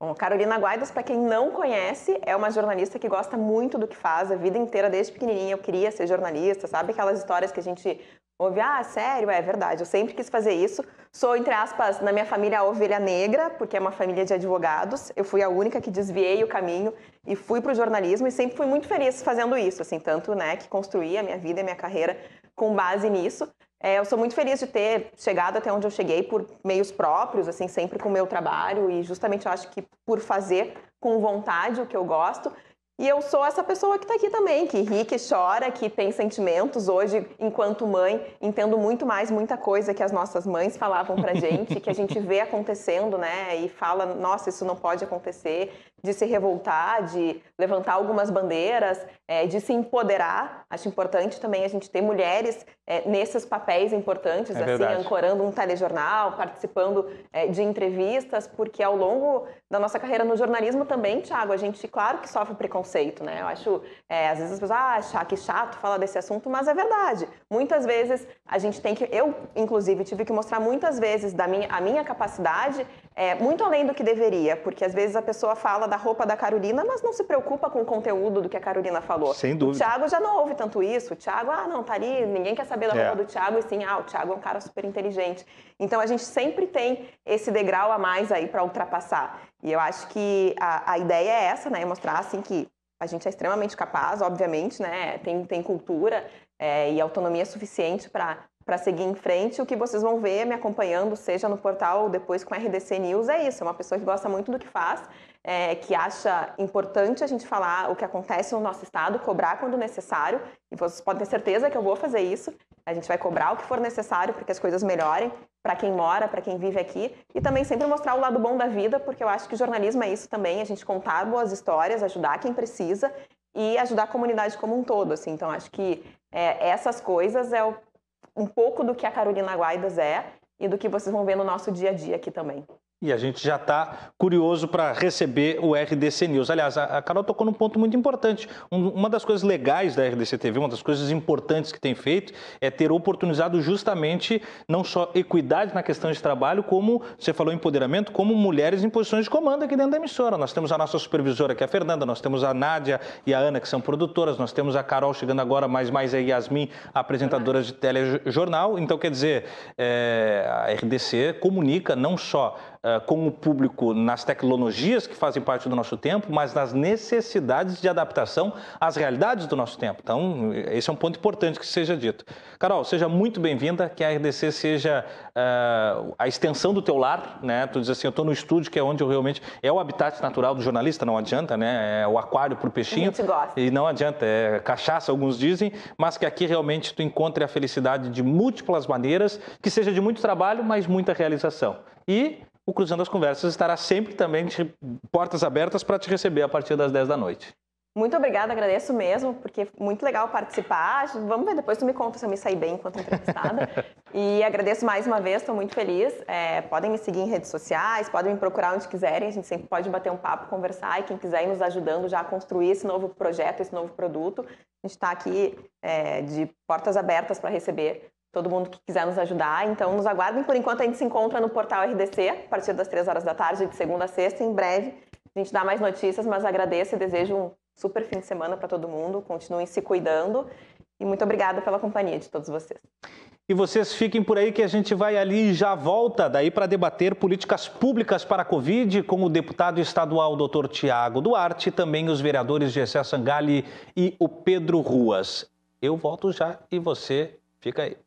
Bom, Carolina Guaidas, para quem não conhece, é uma jornalista que gosta muito do que faz, a vida inteira, desde pequenininha eu queria ser jornalista, sabe aquelas histórias que a gente ouve, sério, é verdade, eu sempre quis fazer isso. Sou, entre aspas, na minha família a ovelha negra, porque é uma família de advogados, eu fui a única que desviei o caminho e fui para o jornalismo e sempre fui muito feliz fazendo isso, assim, tanto, né, que construí a minha vida e a minha carreira com base nisso. Eu sou muito feliz de ter chegado até onde eu cheguei por meios próprios, assim, sempre com o meu trabalho e justamente eu acho que por fazer com vontade o que eu gosto. E eu sou essa pessoa que está aqui também, que ri, que chora, que tem sentimentos. Hoje, enquanto mãe, entendo muito mais muita coisa que as nossas mães falavam pra gente, que a gente vê acontecendo, né? E fala, nossa, isso não pode acontecer, de se revoltar, de levantar algumas bandeiras, de se empoderar. Acho importante também a gente ter mulheres nesses papéis importantes, assim, ancorando um telejornal, participando de entrevistas, porque ao longo da nossa carreira no jornalismo também, Thiago, a gente, claro que sofre preconceito, né? Eu acho, às vezes as pessoas acham que chato falar desse assunto, mas é verdade. Muitas vezes a gente tem que, eu, inclusive, tive que mostrar muitas vezes a minha capacidade, muito além do que deveria, porque às vezes a pessoa fala da roupa da Carolina, mas não se preocupa com o conteúdo do que a Carolina falou. Sem dúvida. O Thiago já não ouve tanto isso. O Thiago, não, tá ali, ninguém quer saber da roupa do Thiago, e sim, o Thiago é um cara super inteligente. Então a gente sempre tem esse degrau a mais aí para ultrapassar. E eu acho que a ideia é essa, né? Mostrar assim que a gente é extremamente capaz, obviamente, né? Tem cultura e autonomia suficiente para seguir em frente. O que vocês vão ver me acompanhando, seja no portal ou depois com a RDC News, é isso. É uma pessoa que gosta muito do que faz, que acha importante a gente falar o que acontece no nosso estado, cobrar quando necessário. E vocês podem ter certeza que eu vou fazer isso. A gente vai cobrar o que for necessário para que as coisas melhorem, para quem mora, para quem vive aqui. E também sempre mostrar o lado bom da vida, porque eu acho que o jornalismo é isso também, a gente contar boas histórias, ajudar quem precisa e ajudar a comunidade como um todo, assim. Então, acho que essas coisas um pouco do que a Carolina Guaidas e do que vocês vão ver no nosso dia a dia aqui também. E a gente já está curioso para receber o RDC News. Aliás, a Carol tocou num ponto muito importante. Uma das coisas legais da RDC TV, uma das coisas importantes que tem feito é ter oportunizado justamente não só equidade na questão de trabalho, como você falou, empoderamento, como mulheres em posições de comando aqui dentro da emissora. Nós temos a nossa supervisora, que é a Fernanda, nós temos a Nádia e a Ana, que são produtoras, nós temos a Carol chegando agora, mais a Yasmin, apresentadoras de telejornal. Então, quer dizer, a RDC comunica não só com o público nas tecnologias que fazem parte do nosso tempo, mas nas necessidades de adaptação às realidades do nosso tempo. Então, esse é um ponto importante que seja dito. Carol, seja muito bem-vinda, que a RDC seja a extensão do teu lar, né? Tu diz assim, eu estou no estúdio, que é onde eu realmente... É o habitat natural do jornalista, não adianta, né? É o aquário para o peixinho. A gente gosta. E não adianta, é cachaça, alguns dizem, mas que aqui realmente tu encontre a felicidade de múltiplas maneiras, que seja de muito trabalho, mas muita realização. E o Cruzando as Conversas estará sempre também de portas abertas para te receber a partir das 10 da noite. Muito obrigada, agradeço mesmo, porque é muito legal participar. Vamos ver, depois tu me conta se eu me saí bem enquanto entrevistada. E agradeço mais uma vez, estou muito feliz. Podem me seguir em redes sociais, podem me procurar onde quiserem, a gente sempre pode bater um papo, conversar, e quem quiser ir nos ajudando já a construir esse novo projeto, esse novo produto. A gente está aqui de portas abertas para receber todo mundo que quiser nos ajudar, então nos aguardem. Por enquanto a gente se encontra no portal RDC, a partir das 3 horas da tarde, de segunda a sexta. Em breve a gente dá mais notícias, mas agradeço e desejo um super fim de semana para todo mundo. Continuem se cuidando e muito obrigada pela companhia de todos vocês. E vocês fiquem por aí que a gente vai ali e já volta daí para debater políticas públicas para a Covid com o deputado estadual Dr. Tiago Duarte, também os vereadores Gessé Sangalli e o Pedro Ruas. Eu volto já e você fica aí.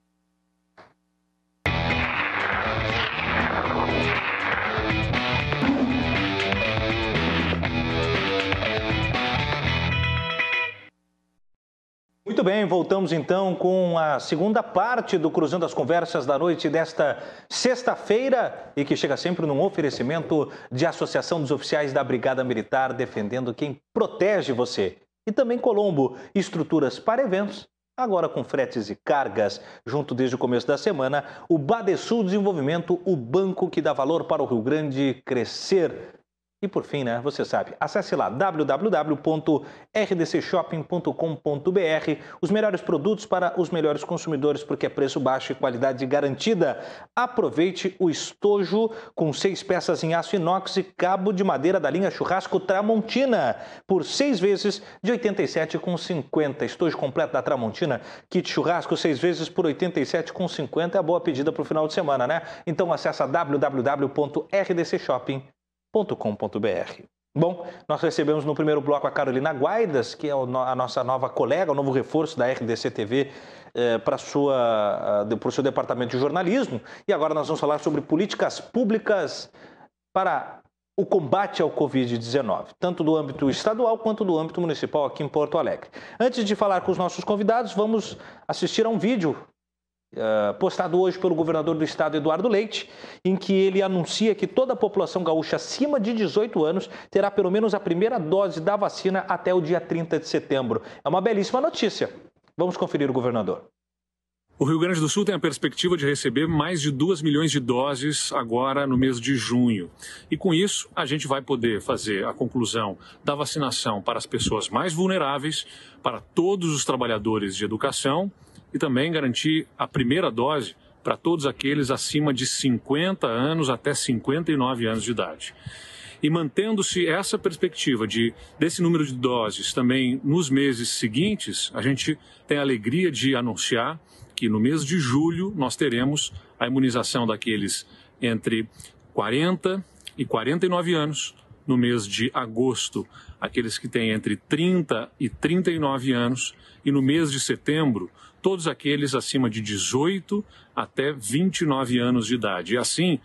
Muito bem, voltamos então com a segunda parte do Cruzando as Conversas da noite desta sexta-feira e que chega sempre num oferecimento de Associação dos Oficiais da Brigada Militar, defendendo quem protege você. E também Colombo, estruturas para eventos, agora com fretes e cargas. Junto desde o começo da semana, o Badesul Desenvolvimento, o banco que dá valor para o Rio Grande crescer. E por fim, né, você sabe, acesse lá www.rdcshopping.com.br, os melhores produtos para os melhores consumidores, porque é preço baixo e qualidade garantida. Aproveite o estojo com 6 peças em aço inox e cabo de madeira da linha Churrasco Tramontina por 6 vezes de R$ 87,50. Estojo completo da Tramontina, kit churrasco 6 vezes por R$ 87,50. É a boa pedida para o final de semana, né? Então acessa www.rdcshopping.com.br. Bom, nós recebemos no primeiro bloco a Carolina Guaidas, que é a nossa nova colega, o novo reforço da RDC TV para o seu departamento de jornalismo. E agora nós vamos falar sobre políticas públicas para o combate ao Covid-19, tanto do âmbito estadual quanto do âmbito municipal aqui em Porto Alegre. Antes de falar com os nossos convidados, vamos assistir a um vídeo postado hoje pelo governador do estado, Eduardo Leite, em que ele anuncia que toda a população gaúcha acima de 18 anos terá pelo menos a primeira dose da vacina até o dia 30 de setembro. É uma belíssima notícia. Vamos conferir o governador. O Rio Grande do Sul tem a perspectiva de receber mais de 2 milhões de doses agora no mês de junho. E com isso, a gente vai poder fazer a conclusão da vacinação para as pessoas mais vulneráveis, para todos os trabalhadores de educação, e também garantir a primeira dose para todos aqueles acima de 50 anos até 59 anos de idade. E mantendo-se essa perspectiva desse número de doses também nos meses seguintes, a gente tem a alegria de anunciar que no mês de julho nós teremos a imunização daqueles entre 40 e 49 anos, no mês de agosto, aqueles que têm entre 30 e 39 anos, e no mês de setembro, todos aqueles acima de 18 até 29 anos de idade. E assim,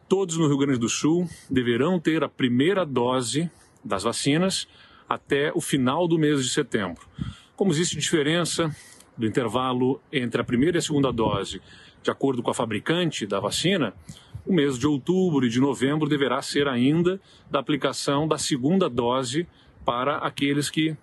todos no Rio Grande do Sul deverão ter a primeira dose das vacinas até o final do mês de setembro. Como existe diferença do intervalo entre a primeira e a segunda dose, de acordo com a fabricante da vacina, o mês de outubro e de novembro deverá ser ainda da aplicação da segunda dose para aqueles que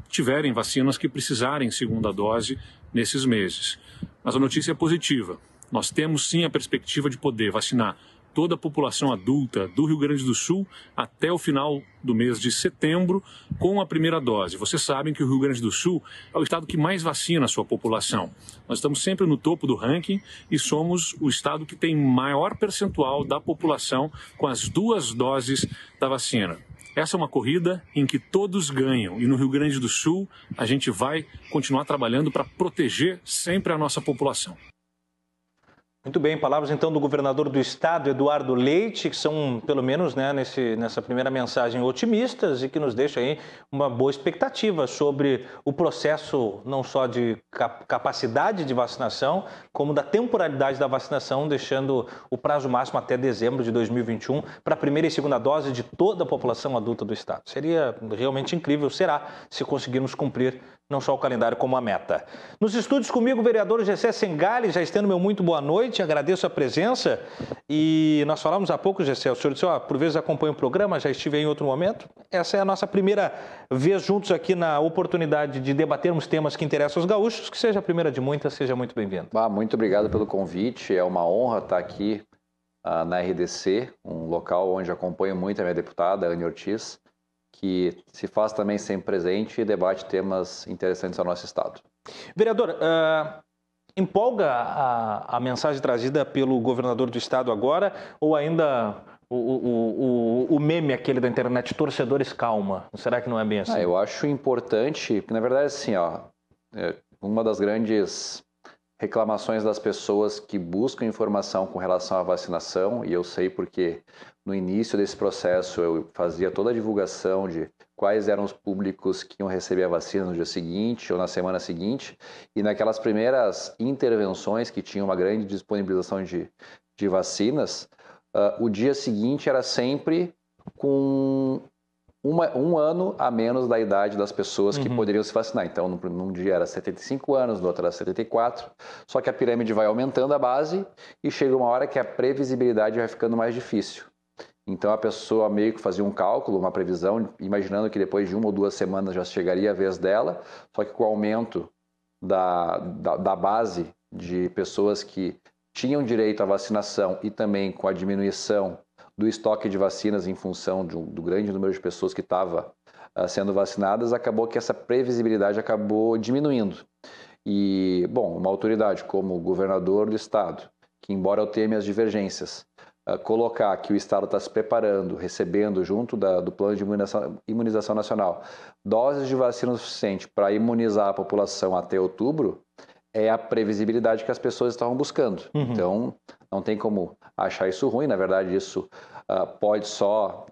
tiverem vacinas que precisarem segunda dose nesses meses. Mas a notícia é positiva. Nós temos sim a perspectiva de poder vacinar toda a população adulta do Rio Grande do Sul até o final do mês de setembro com a primeira dose. Vocês sabem que o Rio Grande do Sul é o estado que mais vacina a sua população. Nós estamos sempre no topo do ranking e somos o estado que tem maior percentual da população com as 2 doses da vacina. Essa é uma corrida em que todos ganham e no Rio Grande do Sul a gente vai continuar trabalhando para proteger sempre a nossa população. Muito bem, palavras então do governador do estado, Eduardo Leite, que são, pelo menos, né, nessa primeira mensagem, otimistas e que nos deixam aí uma boa expectativa sobre o processo não só de capacidade de vacinação, como da temporalidade da vacinação, deixando o prazo máximo até dezembro de 2021 para a primeira e segunda dose de toda a população adulta do estado. Seria realmente incrível, será, se conseguirmos cumprir não só o calendário como a meta. Nos estúdios comigo, o vereador Gessé Sengali, já estendo meu muito boa noite, agradeço a presença. E nós falamos há pouco, Gessé, o senhor disse, por vezes acompanha o programa, já estive em outro momento. Essa é a nossa primeira vez juntos aqui na oportunidade de debatermos temas que interessam aos gaúchos, que seja a primeira de muitas, seja muito bem-vindo. Muito obrigado pelo convite, é uma honra estar aqui na RDC, um local onde acompanho muito a minha deputada, Anne Ortiz, que se faz também sempre presente e debate temas interessantes ao nosso estado. Vereador, empolga a mensagem trazida pelo governador do estado agora ou ainda o meme aquele da internet, torcedores calma? Será que não é bem assim? Eu acho importante, porque na verdade assim, uma das grandes reclamações das pessoas que buscam informação com relação à vacinação, e eu sei porque no início desse processo eu fazia toda a divulgação de quais eram os públicos que iam receber a vacina no dia seguinte ou na semana seguinte, e naquelas primeiras intervenções que tinham uma grande disponibilização de vacinas, o dia seguinte era sempre com um ano a menos da idade das pessoas que poderiam se vacinar. Então, num dia era 75 anos, no outro era 74, só que a pirâmide vai aumentando a base e chega uma hora que a previsibilidade vai ficando mais difícil. Então, a pessoa meio que fazia um cálculo, uma previsão, imaginando que depois de 1 ou 2 semanas já chegaria a vez dela, só que com o aumento da base de pessoas que tinham direito à vacinação e também com a diminuição do estoque de vacinas em função do grande número de pessoas que estava sendo vacinadas, acabou que essa previsibilidade acabou diminuindo. E, bom, uma autoridade como o governador do estado, que embora eu tenha minhas divergências, colocar que o estado está se preparando, recebendo junto do plano de imunização nacional, doses de vacina suficiente para imunizar a população até outubro, é a previsibilidade que as pessoas estavam buscando. Então, não tem como achar isso ruim. Na verdade, isso pode só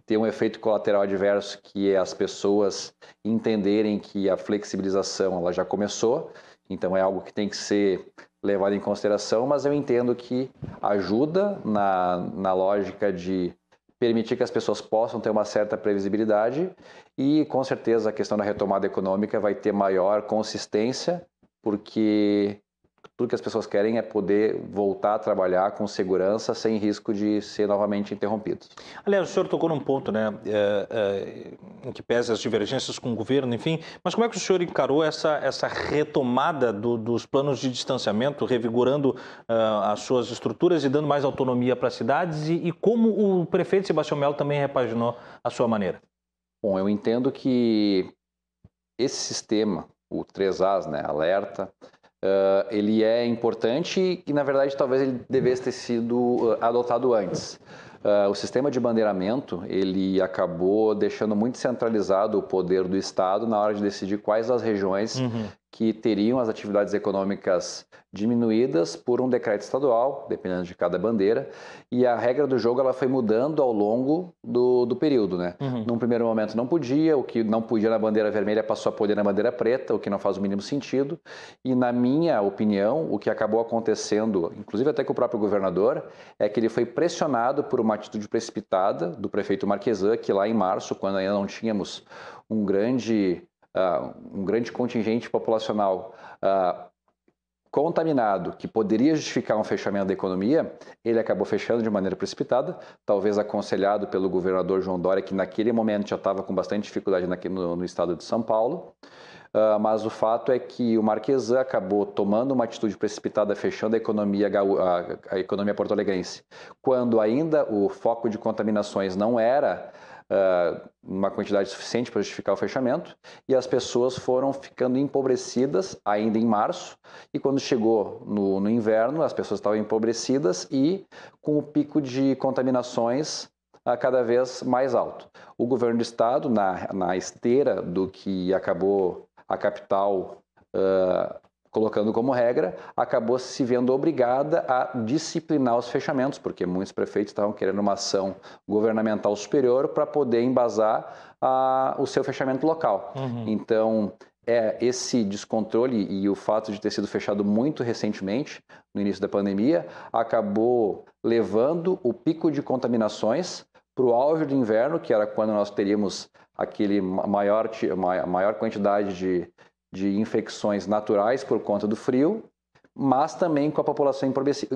ter um efeito colateral adverso, que é as pessoas entenderem que a flexibilização ela já começou. Então, é algo que tem que ser levado em consideração, mas eu entendo que ajuda na lógica de permitir que as pessoas possam ter uma certa previsibilidade e, com certeza, a questão da retomada econômica vai ter maior consistência, porque tudo que as pessoas querem é poder voltar a trabalhar com segurança, sem risco de ser novamente interrompidos. Aliás, o senhor tocou num ponto, né, em que pesa as divergências com o governo, enfim, mas como é que o senhor encarou essa retomada dos planos de distanciamento, revigorando as suas estruturas e dando mais autonomia para as cidades, e como o prefeito Sebastião Melo também repaginou a sua maneira? Bom, eu entendo que esse sistema, o 3As, né, alerta, ele é importante e, na verdade, talvez ele devesse ter sido adotado antes. O sistema de bandeiramento, ele acabou deixando muito centralizado o poder do Estado na hora de decidir quais as regiões que teriam as atividades econômicas diminuídas por um decreto estadual, dependendo de cada bandeira, e a regra do jogo ela foi mudando ao longo do período, né? Num primeiro momento não podia, o que não podia na bandeira vermelha passou a poder na bandeira preta, o que não faz o mínimo sentido, e na minha opinião, o que acabou acontecendo, inclusive até com o próprio governador, é que ele foi pressionado por uma atitude precipitada do prefeito Marquesan, que lá em março, quando ainda não tínhamos um grande contingente populacional contaminado, que poderia justificar um fechamento da economia, ele acabou fechando de maneira precipitada, talvez aconselhado pelo governador João Dória, que naquele momento já estava com bastante dificuldade no estado de São Paulo. Mas o fato é que o Marquesan acabou tomando uma atitude precipitada, fechando a economia porto-alegrense, quando ainda o foco de contaminações não era uma quantidade suficiente para justificar o fechamento, e as pessoas foram ficando empobrecidas ainda em março, e quando chegou no inverno, as pessoas estavam empobrecidas e com o pico de contaminações cada vez mais alto. O governo do estado, na esteira do que acabou a capital colocando como regra, acabou se vendo obrigada a disciplinar os fechamentos, porque muitos prefeitos estavam querendo uma ação governamental superior para poder embasar o seu fechamento local. Então, esse descontrole e o fato de ter sido fechado muito recentemente, no início da pandemia, acabou levando o pico de contaminações para o auge do inverno, que era quando nós teríamos aquele maior quantidade de infecções naturais por conta do frio, mas também com a população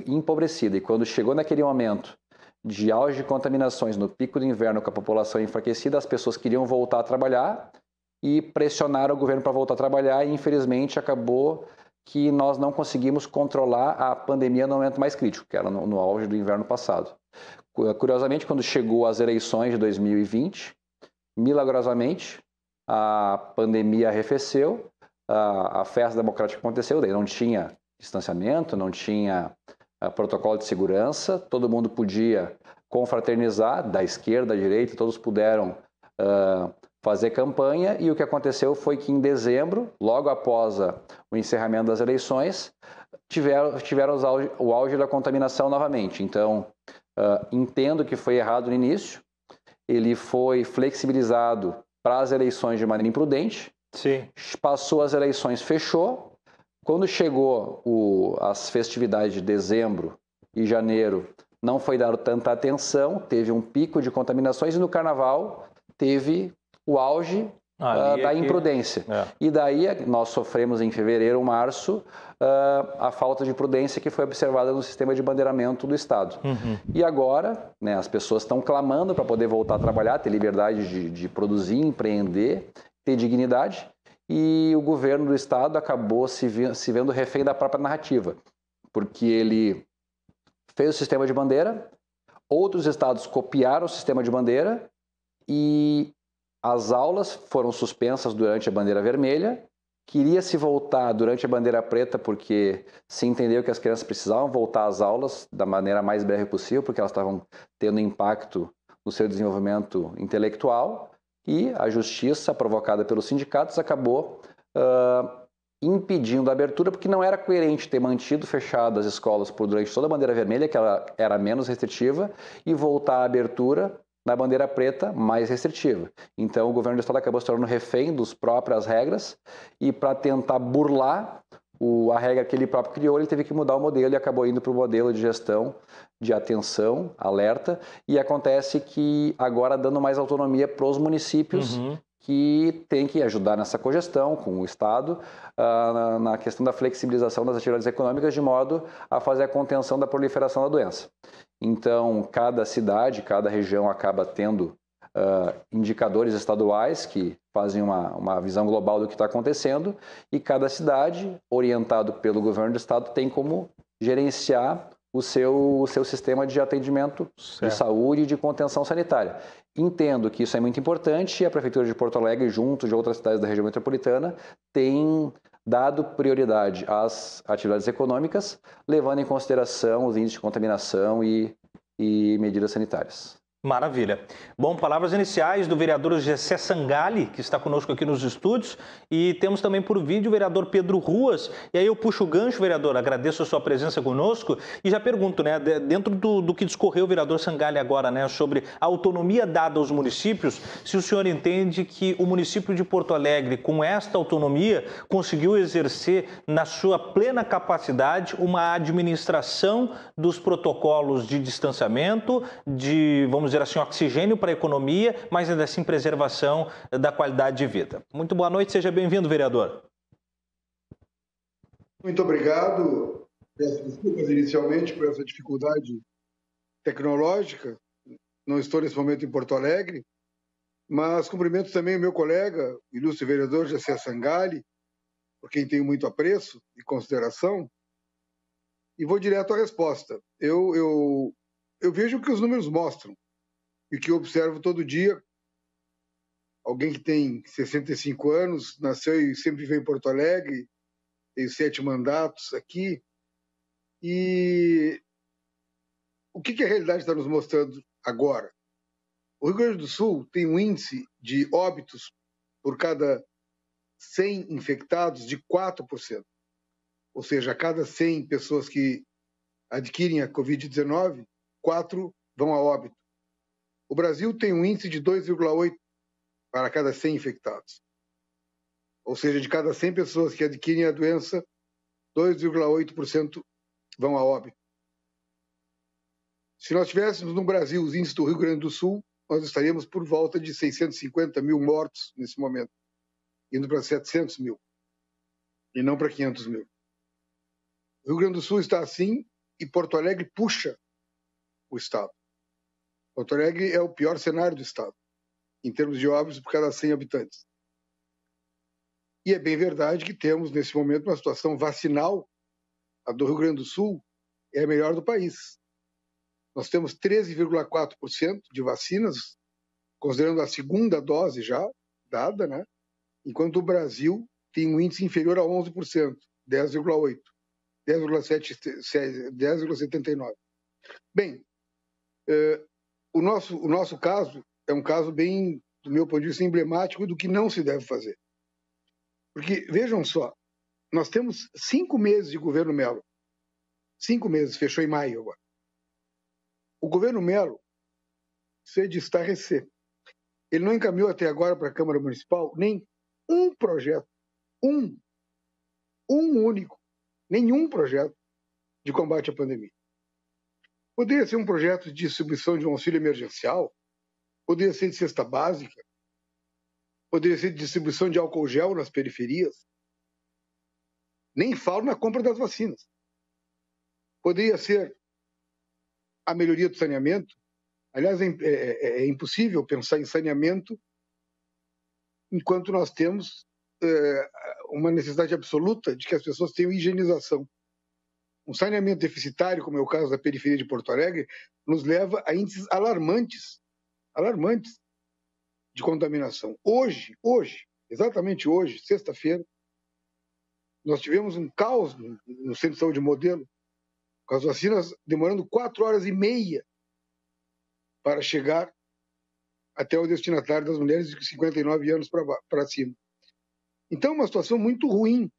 empobrecida. E quando chegou naquele momento de auge de contaminações, no pico do inverno, com a população enfraquecida, as pessoas queriam voltar a trabalhar e pressionaram o governo para voltar a trabalhar, e infelizmente acabou que nós não conseguimos controlar a pandemia no momento mais crítico, que era no auge do inverno passado. Curiosamente, quando chegou as eleições de 2020, milagrosamente, a pandemia arrefeceu, a festa democrática aconteceu, daí não tinha distanciamento, não tinha protocolo de segurança, todo mundo podia confraternizar, da esquerda à direita, todos puderam fazer campanha, e o que aconteceu foi que em dezembro, logo após o encerramento das eleições, tiveram o auge da contaminação novamente. Então, entendo que foi errado no início, ele foi flexibilizado para as eleições de maneira imprudente. Sim. Passou as eleições, fechou. Quando chegou as festividades de dezembro e janeiro, não foi dado tanta atenção, teve um pico de contaminações, e no carnaval teve o auge da imprudência. E daí nós sofremos em fevereiro, março, a falta de prudência que foi observada no sistema de bandeiramento do Estado. E agora, né, as pessoas estão clamando para poder voltar a trabalhar, ter liberdade de produzir, empreender, ter dignidade, e o governo do Estado acabou se vendo refém da própria narrativa, porque ele fez o sistema de bandeira, Outros estados copiaram o sistema de bandeira e as aulas foram suspensas durante a bandeira vermelha. Queria se voltar durante a bandeira preta porque se entendeu que as crianças precisavam voltar às aulas da maneira mais breve possível, porque elas estavam tendo impacto no seu desenvolvimento intelectual, e a justiça, provocada pelos sindicatos, acabou impedindo a abertura, porque não era coerente ter mantido fechadas as escolas durante toda a bandeira vermelha, que ela era menos restritiva, e voltar à abertura na bandeira preta, mais restritiva. Então, o governo do estado acabou se tornando refém das próprias regras e, para tentar burlar a regra que ele próprio criou, ele teve que mudar o modelo e acabou indo para o modelo de gestão de atenção, alerta, e acontece que agora dando mais autonomia para os municípios que tem que ajudar nessa cogestão com o Estado na questão da flexibilização das atividades econômicas de modo a fazer a contenção da proliferação da doença. Então, cada cidade, cada região acaba tendo indicadores estaduais que fazem uma visão global do que está acontecendo, e cada cidade, orientado pelo governo do estado, tem como gerenciar o seu sistema de atendimento de saúde e de contenção sanitária. Entendo que isso é muito importante e a Prefeitura de Porto Alegre, junto de outras cidades da região metropolitana, tem dado prioridade às atividades econômicas, levando em consideração os índices de contaminação e medidas sanitárias. Maravilha. Bom, palavras iniciais do vereador Gessé Sangalli, que está conosco aqui nos estúdios, e temos também por vídeo o vereador Pedro Ruas. E aí eu puxo o gancho, vereador, agradeço a sua presença conosco e já pergunto, né, dentro do que discorreu o vereador Sangalli agora, né, sobre a autonomia dada aos municípios, se o senhor entende que o município de Porto Alegre, com esta autonomia, conseguiu exercer na sua plena capacidade uma administração dos protocolos de distanciamento, de, vamos dizer assim, oxigênio para a economia, mas ainda assim preservação da qualidade de vida. Muito boa noite, seja bem-vindo, vereador. Muito obrigado. Peço desculpas inicialmente por essa dificuldade tecnológica. Não estou nesse momento em Porto Alegre, mas cumprimento também o meu colega, o ilustre vereador Gessé Sangalli, por quem tenho muito apreço e consideração, e vou direto à resposta. Eu vejo o que os números mostram e o que eu observo todo dia. Alguém que tem 65 anos, nasceu e sempre viveu em Porto Alegre, tenho 7 mandatos aqui, e o que a realidade está nos mostrando agora? O Rio Grande do Sul tem um índice de óbitos por cada 100 infectados de 4%. Ou seja, a cada 100 pessoas que adquirem a Covid-19, 4 vão a óbito. O Brasil tem um índice de 2,8 para cada 100 infectados. Ou seja, de cada 100 pessoas que adquirem a doença, 2,8% vão a óbito. Se nós tivéssemos no Brasil os índices do Rio Grande do Sul, nós estaríamos por volta de 650 mil mortos nesse momento, indo para 700 mil, e não para 500 mil. O Rio Grande do Sul está assim e Porto Alegre puxa o estado. Porto Alegre é o pior cenário do estado, em termos de óbitos por cada 100 habitantes. E é bem verdade que temos, nesse momento, uma situação vacinal. A do Rio Grande do Sul é a melhor do país. Nós temos 13,4% de vacinas, considerando a segunda dose já dada, né? Enquanto o Brasil tem um índice inferior a 11%, 10,8%, 10,79%. Bem, o nosso caso é um caso bem, do meu ponto de vista, emblemático do que não se deve fazer. Porque, vejam só, nós temos 5 meses de governo Mello. 5 meses, fechou em maio agora. O governo Mello precisa de estarrecer. Ele não encaminhou até agora para a Câmara Municipal nem um projeto, um único, nenhum projeto de combate à pandemia. Poderia ser um projeto de distribuição de um auxílio emergencial, poderia ser de cesta básica, poderia ser de distribuição de álcool gel nas periferias. Nem falo na compra das vacinas. Poderia ser a melhoria do saneamento. Aliás, é impossível pensar em saneamento enquanto nós temos uma necessidade absoluta de que as pessoas tenham higienização. um saneamento deficitário, como é o caso da periferia de Porto Alegre, nos leva a índices alarmantes de contaminação. Hoje, exatamente hoje, sexta-feira, nós tivemos um caos no Centro de Saúde Modelo, com as vacinas demorando 4h30 para chegar até o destinatário das mulheres de 59 anos para cima. Então, é uma situação muito ruim,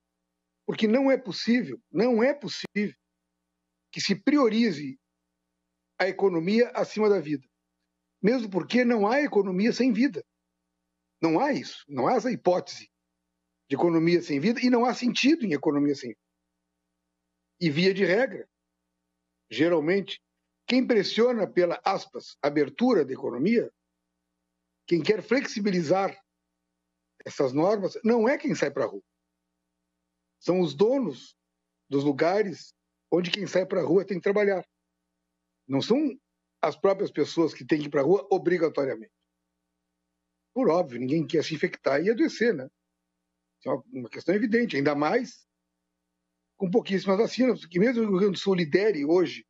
porque não é possível que se priorize a economia acima da vida. Mesmo porque não há economia sem vida. Não há isso, não há essa hipótese de economia sem vida e não há sentido em economia sem vida. E via de regra, geralmente, quem pressiona pela, aspas, abertura da economia, quem quer flexibilizar essas normas, não é quem sai para a rua. São os donos dos lugares onde quem sai para a rua tem que trabalhar. Não são as próprias pessoas que têm que ir para a rua obrigatoriamente. Por óbvio, ninguém quer se infectar e adoecer, né? Isso é uma questão evidente, ainda mais com pouquíssimas vacinas, porque mesmo o Rio Grande do Sul lidere hoje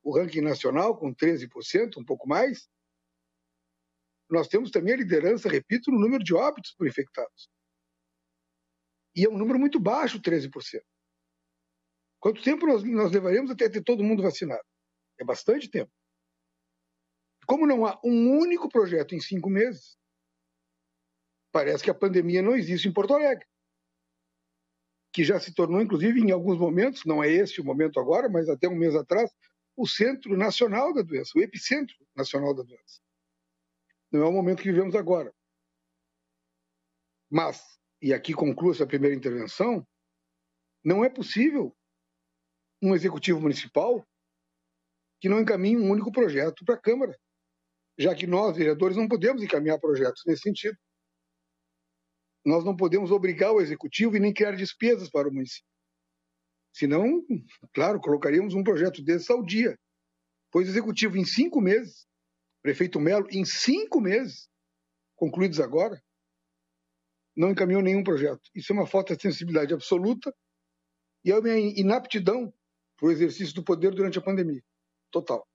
o ranking nacional com 13%, um pouco mais, nós temos também a liderança, repito, no número de óbitos por infectados. E é um número muito baixo, 13%. Quanto tempo nós levaremos até ter todo mundo vacinado? É bastante tempo. Como não há um único projeto em 5 meses, parece que a pandemia não existe em Porto Alegre, que já se tornou, inclusive, em alguns momentos, não é este o momento agora, mas até um mês atrás, o centro nacional da doença, o epicentro nacional da doença. Não é o momento que vivemos agora. Mas, e aqui concluo essa primeira intervenção, não é possível um executivo municipal que não encaminhe um único projeto para a Câmara, já que nós, vereadores, não podemos encaminhar projetos nesse sentido. Nós não podemos obrigar o executivo e nem criar despesas para o município. Senão, claro, colocaríamos um projeto desses ao dia. Pois o executivo, em 5 meses, prefeito Melo, em 5 meses, concluídos agora, não encaminhou nenhum projeto. Isso é uma falta de sensibilidade absoluta e é uma inaptidão para o exercício do poder durante a pandemia. Total.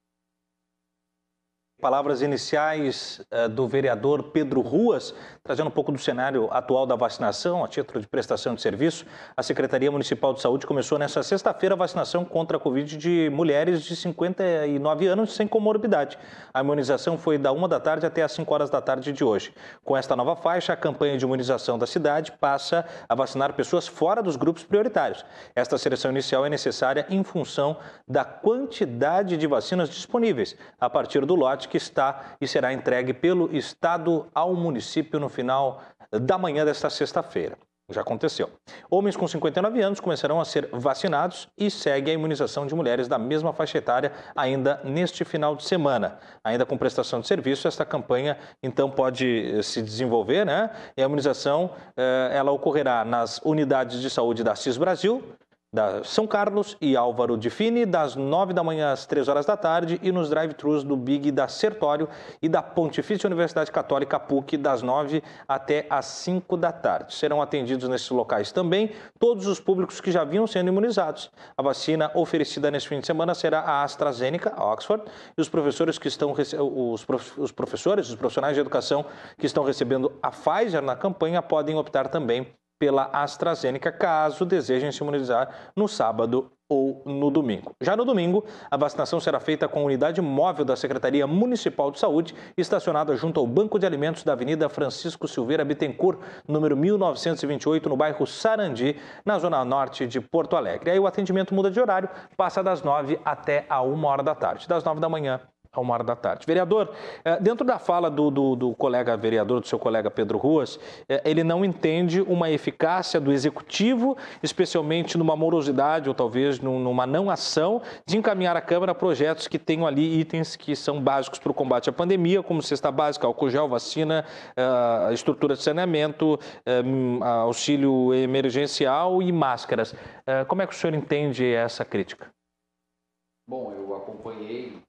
Palavras iniciais do vereador Pedro Ruas, trazendo um pouco do cenário atual da vacinação, a título de prestação de serviço. A Secretaria Municipal de Saúde começou nesta sexta-feira a vacinação contra a Covid de mulheres de 59 anos sem comorbidade. A imunização foi da 1 da tarde até às 5 horas da tarde de hoje. Com esta nova faixa, a campanha de imunização da cidade passa a vacinar pessoas fora dos grupos prioritários. Esta seleção inicial é necessária em função da quantidade de vacinas disponíveis, a partir do lote que está e será entregue pelo Estado ao município no final da manhã desta sexta-feira. Já aconteceu. Homens com 59 anos começarão a ser vacinados e segue a imunização de mulheres da mesma faixa etária ainda neste final de semana. Ainda com prestação de serviço, esta campanha então pode se desenvolver, né? E a imunização ela ocorrerá nas unidades de saúde da Assis Brasil, da São Carlos e Álvaro de Fini, das 9 da manhã às 3 horas da tarde, e nos drive-thrus do Big da Sertório e da Pontifícia Universidade Católica PUC, das 9 até às 5 da tarde. Serão atendidos nesses locais também todos os públicos que já vinham sendo imunizados. A vacina oferecida neste fim de semana será a AstraZeneca, a Oxford, e os professores que estão os profissionais de educação que estão recebendo a Pfizer na campanha podem optar também pela AstraZeneca, caso desejem se imunizar no sábado ou no domingo. Já no domingo, a vacinação será feita com a unidade móvel da Secretaria Municipal de Saúde, estacionada junto ao Banco de Alimentos da Avenida Francisco Silveira Bittencourt, número 1928, no bairro Sarandi, na zona norte de Porto Alegre. Aí o atendimento muda de horário, passa das 9 até a 1 hora da tarde, das 9 da manhã a 1 hora da tarde. Vereador, dentro da fala do colega vereador, do seu colega Pedro Ruas, ele não entende uma eficácia do executivo, especialmente numa morosidade ou talvez numa não ação, de encaminhar à Câmara projetos que tenham ali itens que são básicos para o combate à pandemia, como cesta básica, álcool gel, vacina, estrutura de saneamento, auxílio emergencial e máscaras. Como é que o senhor entende essa crítica? Bom, eu acompanhei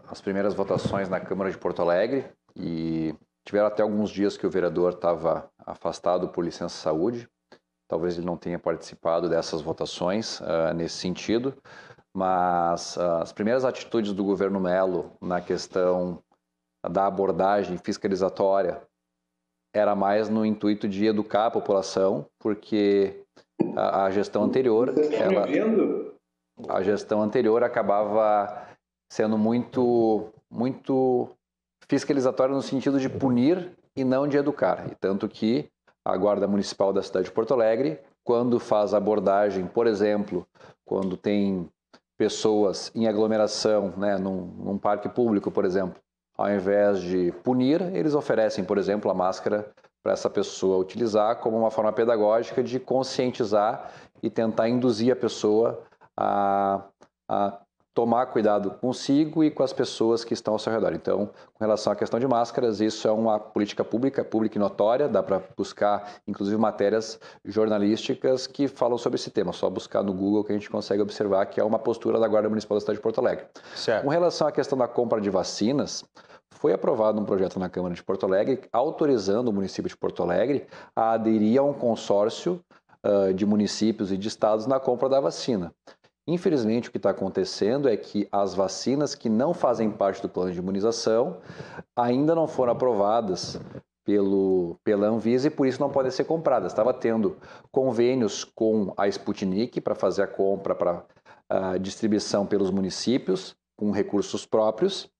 as primeiras votações na Câmara de Porto Alegre e tiveram até alguns dias que o vereador estava afastado por licença-saúde talvez ele não tenha participado dessas votações nesse sentido, mas as primeiras atitudes do governo Mello na questão da abordagem fiscalizatória era mais no intuito de educar a população, porque a gestão anterior, a gestão anterior acabava sendo muito fiscalizatória no sentido de punir e não de educar. E tanto que a Guarda Municipal da cidade de Porto Alegre, quando faz abordagem, por exemplo, quando tem pessoas em aglomeração, né, num parque público, por exemplo, ao invés de punir, eles oferecem, por exemplo, a máscara para essa pessoa utilizar como uma forma pedagógica de conscientizar e tentar induzir a pessoa a tomar cuidado consigo e com as pessoas que estão ao seu redor. Então, com relação à questão de máscaras, isso é uma política pública e notória, dá para buscar, inclusive, matérias jornalísticas que falam sobre esse tema. Só buscar no Google que a gente consegue observar que é uma postura da Guarda Municipal da cidade de Porto Alegre. Certo. Com relação à questão da compra de vacinas, foi aprovado um projeto na Câmara de Porto Alegre autorizando o município de Porto Alegre a aderir a um consórcio de municípios e de estados na compra da vacina. Infelizmente, o que está acontecendo é que as vacinas que não fazem parte do plano de imunização ainda não foram aprovadas pela Anvisa e por isso não podem ser compradas. Estava tendo convênios com a Sputnik para fazer a compra para distribuição pelos municípios com recursos próprios.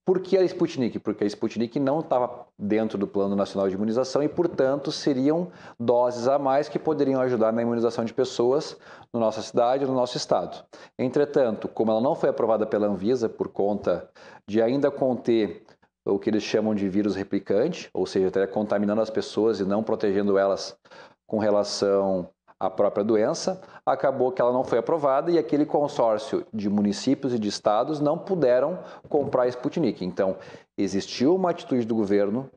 Por que a Sputnik? Porque a Sputnik não estava dentro do Plano Nacional de Imunização e, portanto, seriam doses a mais que poderiam ajudar na imunização de pessoas na nossa cidade e no nosso estado. Entretanto, como ela não foi aprovada pela Anvisa por conta de ainda conter o que eles chamam de vírus replicante, ou seja, estaria contaminando as pessoas e não protegendo elas com relação à própria doença, acabou que ela não foi aprovada e aquele consórcio de municípios e de estados não puderam comprar a Sputnik. Então, existiu uma atitude do governo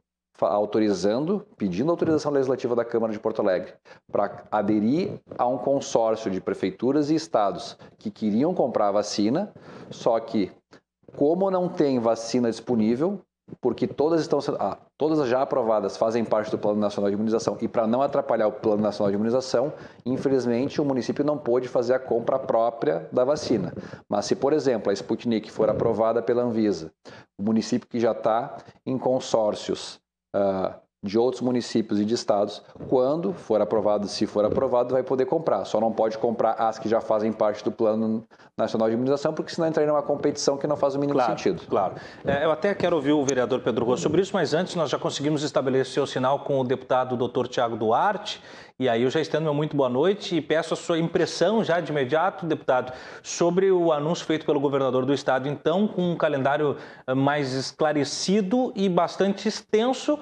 pedindo autorização legislativa da Câmara de Porto Alegre para aderir a um consórcio de prefeituras e estados que queriam comprar a vacina, só que, como não tem vacina disponível, porque todas já aprovadas fazem parte do Plano Nacional de Imunização e para não atrapalhar o Plano Nacional de Imunização, infelizmente o município não pôde fazer a compra própria da vacina. Mas se, por exemplo, a Sputnik for aprovada pela Anvisa, o município que já está em consórcios de outros municípios e de estados, quando for aprovado, se for aprovado, vai poder comprar. Só não pode comprar as que já fazem parte do Plano Nacional de Imunização, porque senão entraria numa competição que não faz o mínimo sentido. Claro. Eu até quero ouvir o vereador Pedro Rosso sobre isso, mas antes nós já conseguimos estabelecer o sinal com o deputado Dr. Tiago Duarte. E aí eu já estendo meu muito boa noite e peço a sua impressão já de imediato, deputado, sobre o anúncio feito pelo governador do estado, então, com um calendário mais esclarecido e bastante extenso,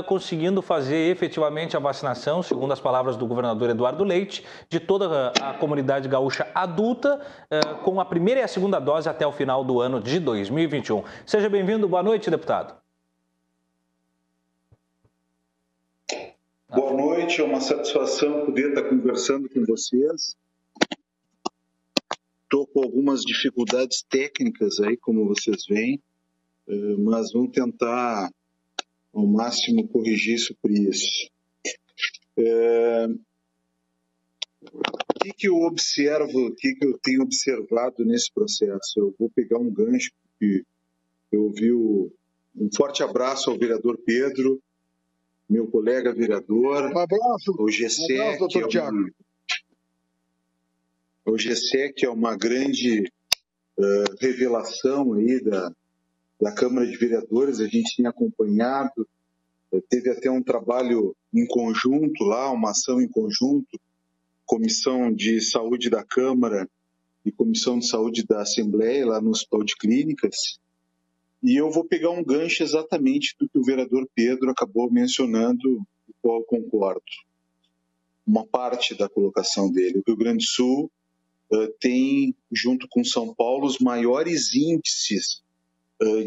conseguindo fazer efetivamente a vacinação, segundo as palavras do governador Eduardo Leite, de toda a comunidade gaúcha adulta, com a primeira e a segunda dose até o final do ano de 2021. Seja bem-vindo, boa noite, deputado. Boa noite, é uma satisfação poder estar conversando com vocês. Estou com algumas dificuldades técnicas aí, como vocês veem, mas vamos tentar ao máximo corrigir sobre isso. O que eu observo, o que eu tenho observado nesse processo? Eu vou pegar um gancho, porque eu ouvi um forte abraço ao vereador Pedro, meu colega vereador, Um abraço, o GC, doutor Tiago. O GC, que é uma grande revelação aí da Câmara de Vereadores, a gente tem acompanhado, teve até um trabalho em conjunto lá, uma ação em conjunto, Comissão de Saúde da Câmara e Comissão de Saúde da Assembleia, lá no Hospital de Clínicas. E eu vou pegar um gancho exatamente do que o vereador Pedro acabou mencionando, com o qual eu concordo. Uma parte da colocação dele. O Rio Grande do Sul tem, junto com São Paulo, os maiores índices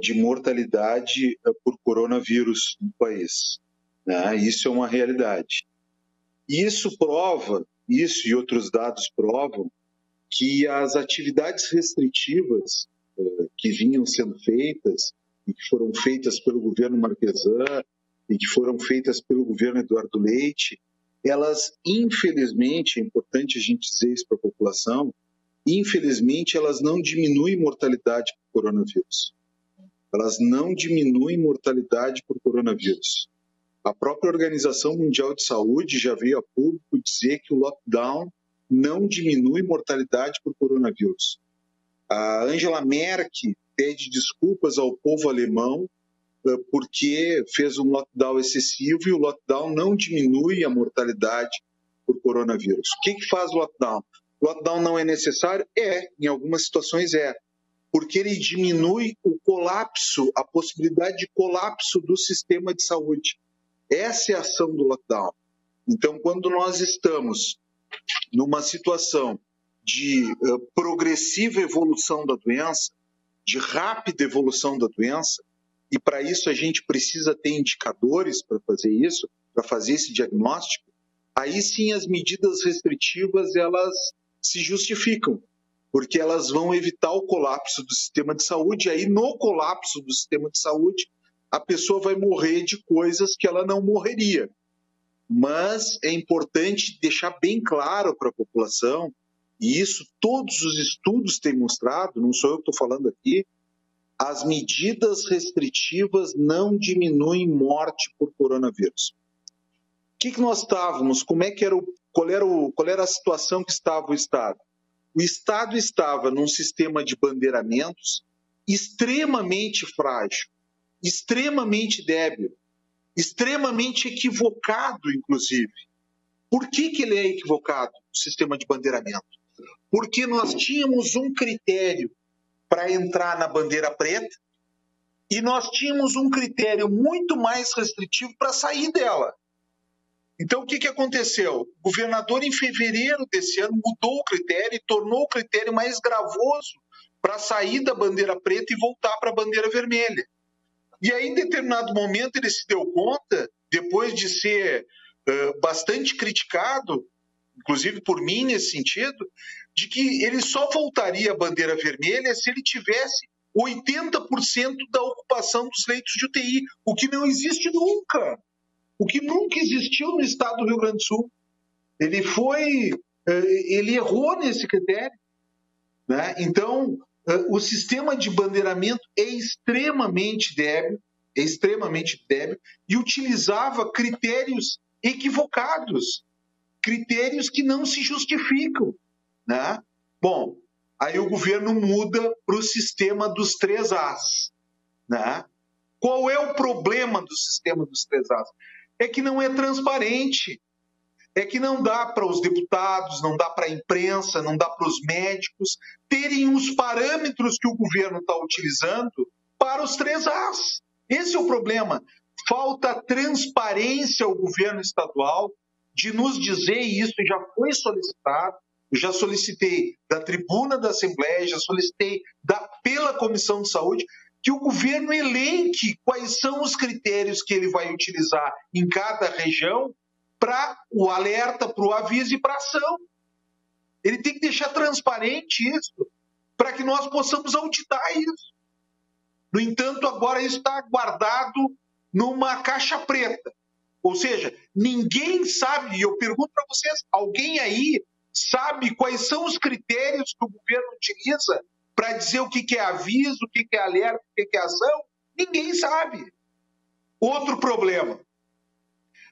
de mortalidade por coronavírus no país. Né? Isso é uma realidade. Isso prova, isso e outros dados provam, que as atividades restritivas que vinham sendo feitas e que foram feitas pelo governo Marquesan e que foram feitas pelo governo Eduardo Leite elas, infelizmente, é importante a gente dizer isso para a população, infelizmente, elas não diminuem mortalidade por coronavírus. Elas não diminuem mortalidade por coronavírus. A própria Organização Mundial de Saúde já veio a público dizer que o lockdown não diminui mortalidade por coronavírus. A Angela Merkel pede desculpas ao povo alemão porque fez um lockdown excessivo e o lockdown não diminui a mortalidade por coronavírus. O que faz o lockdown? O lockdown não é necessário? Em algumas situações é, porque ele diminui o colapso, a possibilidade de colapso do sistema de saúde. Essa é a ação do lockdown. Então, quando nós estamos numa situação de progressiva evolução da doença, de rápida evolução da doença, e para isso a gente precisa ter indicadores para fazer isso, para fazer esse diagnóstico, aí sim as medidas restritivas elas se justificam, porque elas vão evitar o colapso do sistema de saúde, e aí no colapso do sistema de saúde a pessoa vai morrer de coisas que ela não morreria. Mas é importante deixar bem claro para a população, e isso todos os estudos têm mostrado, não sou eu que estou falando aqui, as medidas restritivas não diminuem morte por coronavírus. O que nós estávamos? Qual era a situação que estava o Estado? O Estado estava num sistema de bandeiramentos extremamente frágil, extremamente débil, extremamente equivocado, inclusive. Por que ele é equivocado, o sistema de bandeiramento? Porque nós tínhamos um critério para entrar na bandeira preta e nós tínhamos um critério muito mais restritivo para sair dela. Então, o que aconteceu? O governador, em fevereiro desse ano, mudou o critério e tornou o critério mais gravoso para sair da bandeira preta e voltar para a bandeira vermelha. E aí, em determinado momento, ele se deu conta, depois de ser bastante criticado, inclusive por mim nesse sentido, de que ele só voltaria à bandeira vermelha se ele tivesse 80% da ocupação dos leitos de UTI, o que não existe nunca. O que nunca existiu no estado do Rio Grande do Sul. Ele errou nesse critério, né? Então, o sistema de bandeiramento é extremamente débil e utilizava critérios equivocados, critérios que não se justificam, né? Bom, aí o governo muda para o sistema dos 3 As, né? Qual é o problema do sistema dos 3 As? É que não é transparente, é que não dá para os deputados, não dá para a imprensa, não dá para os médicos terem os parâmetros que o governo está utilizando para os 3 As. Esse é o problema. Falta transparência ao governo estadual de nos dizer, e isso já foi solicitado, eu já solicitei da tribuna da Assembleia, já solicitei pela Comissão de Saúde, que o governo elenque quais são os critérios que ele vai utilizar em cada região para o alerta, para o aviso e para a ação. Ele tem que deixar transparente isso, para que nós possamos auditar isso. No entanto, agora isso está guardado numa caixa preta. Ou seja, ninguém sabe, e eu pergunto para vocês, alguém aí sabe quais são os critérios que o governo utiliza para dizer o que é aviso, o que é alerta, o que é ação? Ninguém sabe. Outro problema.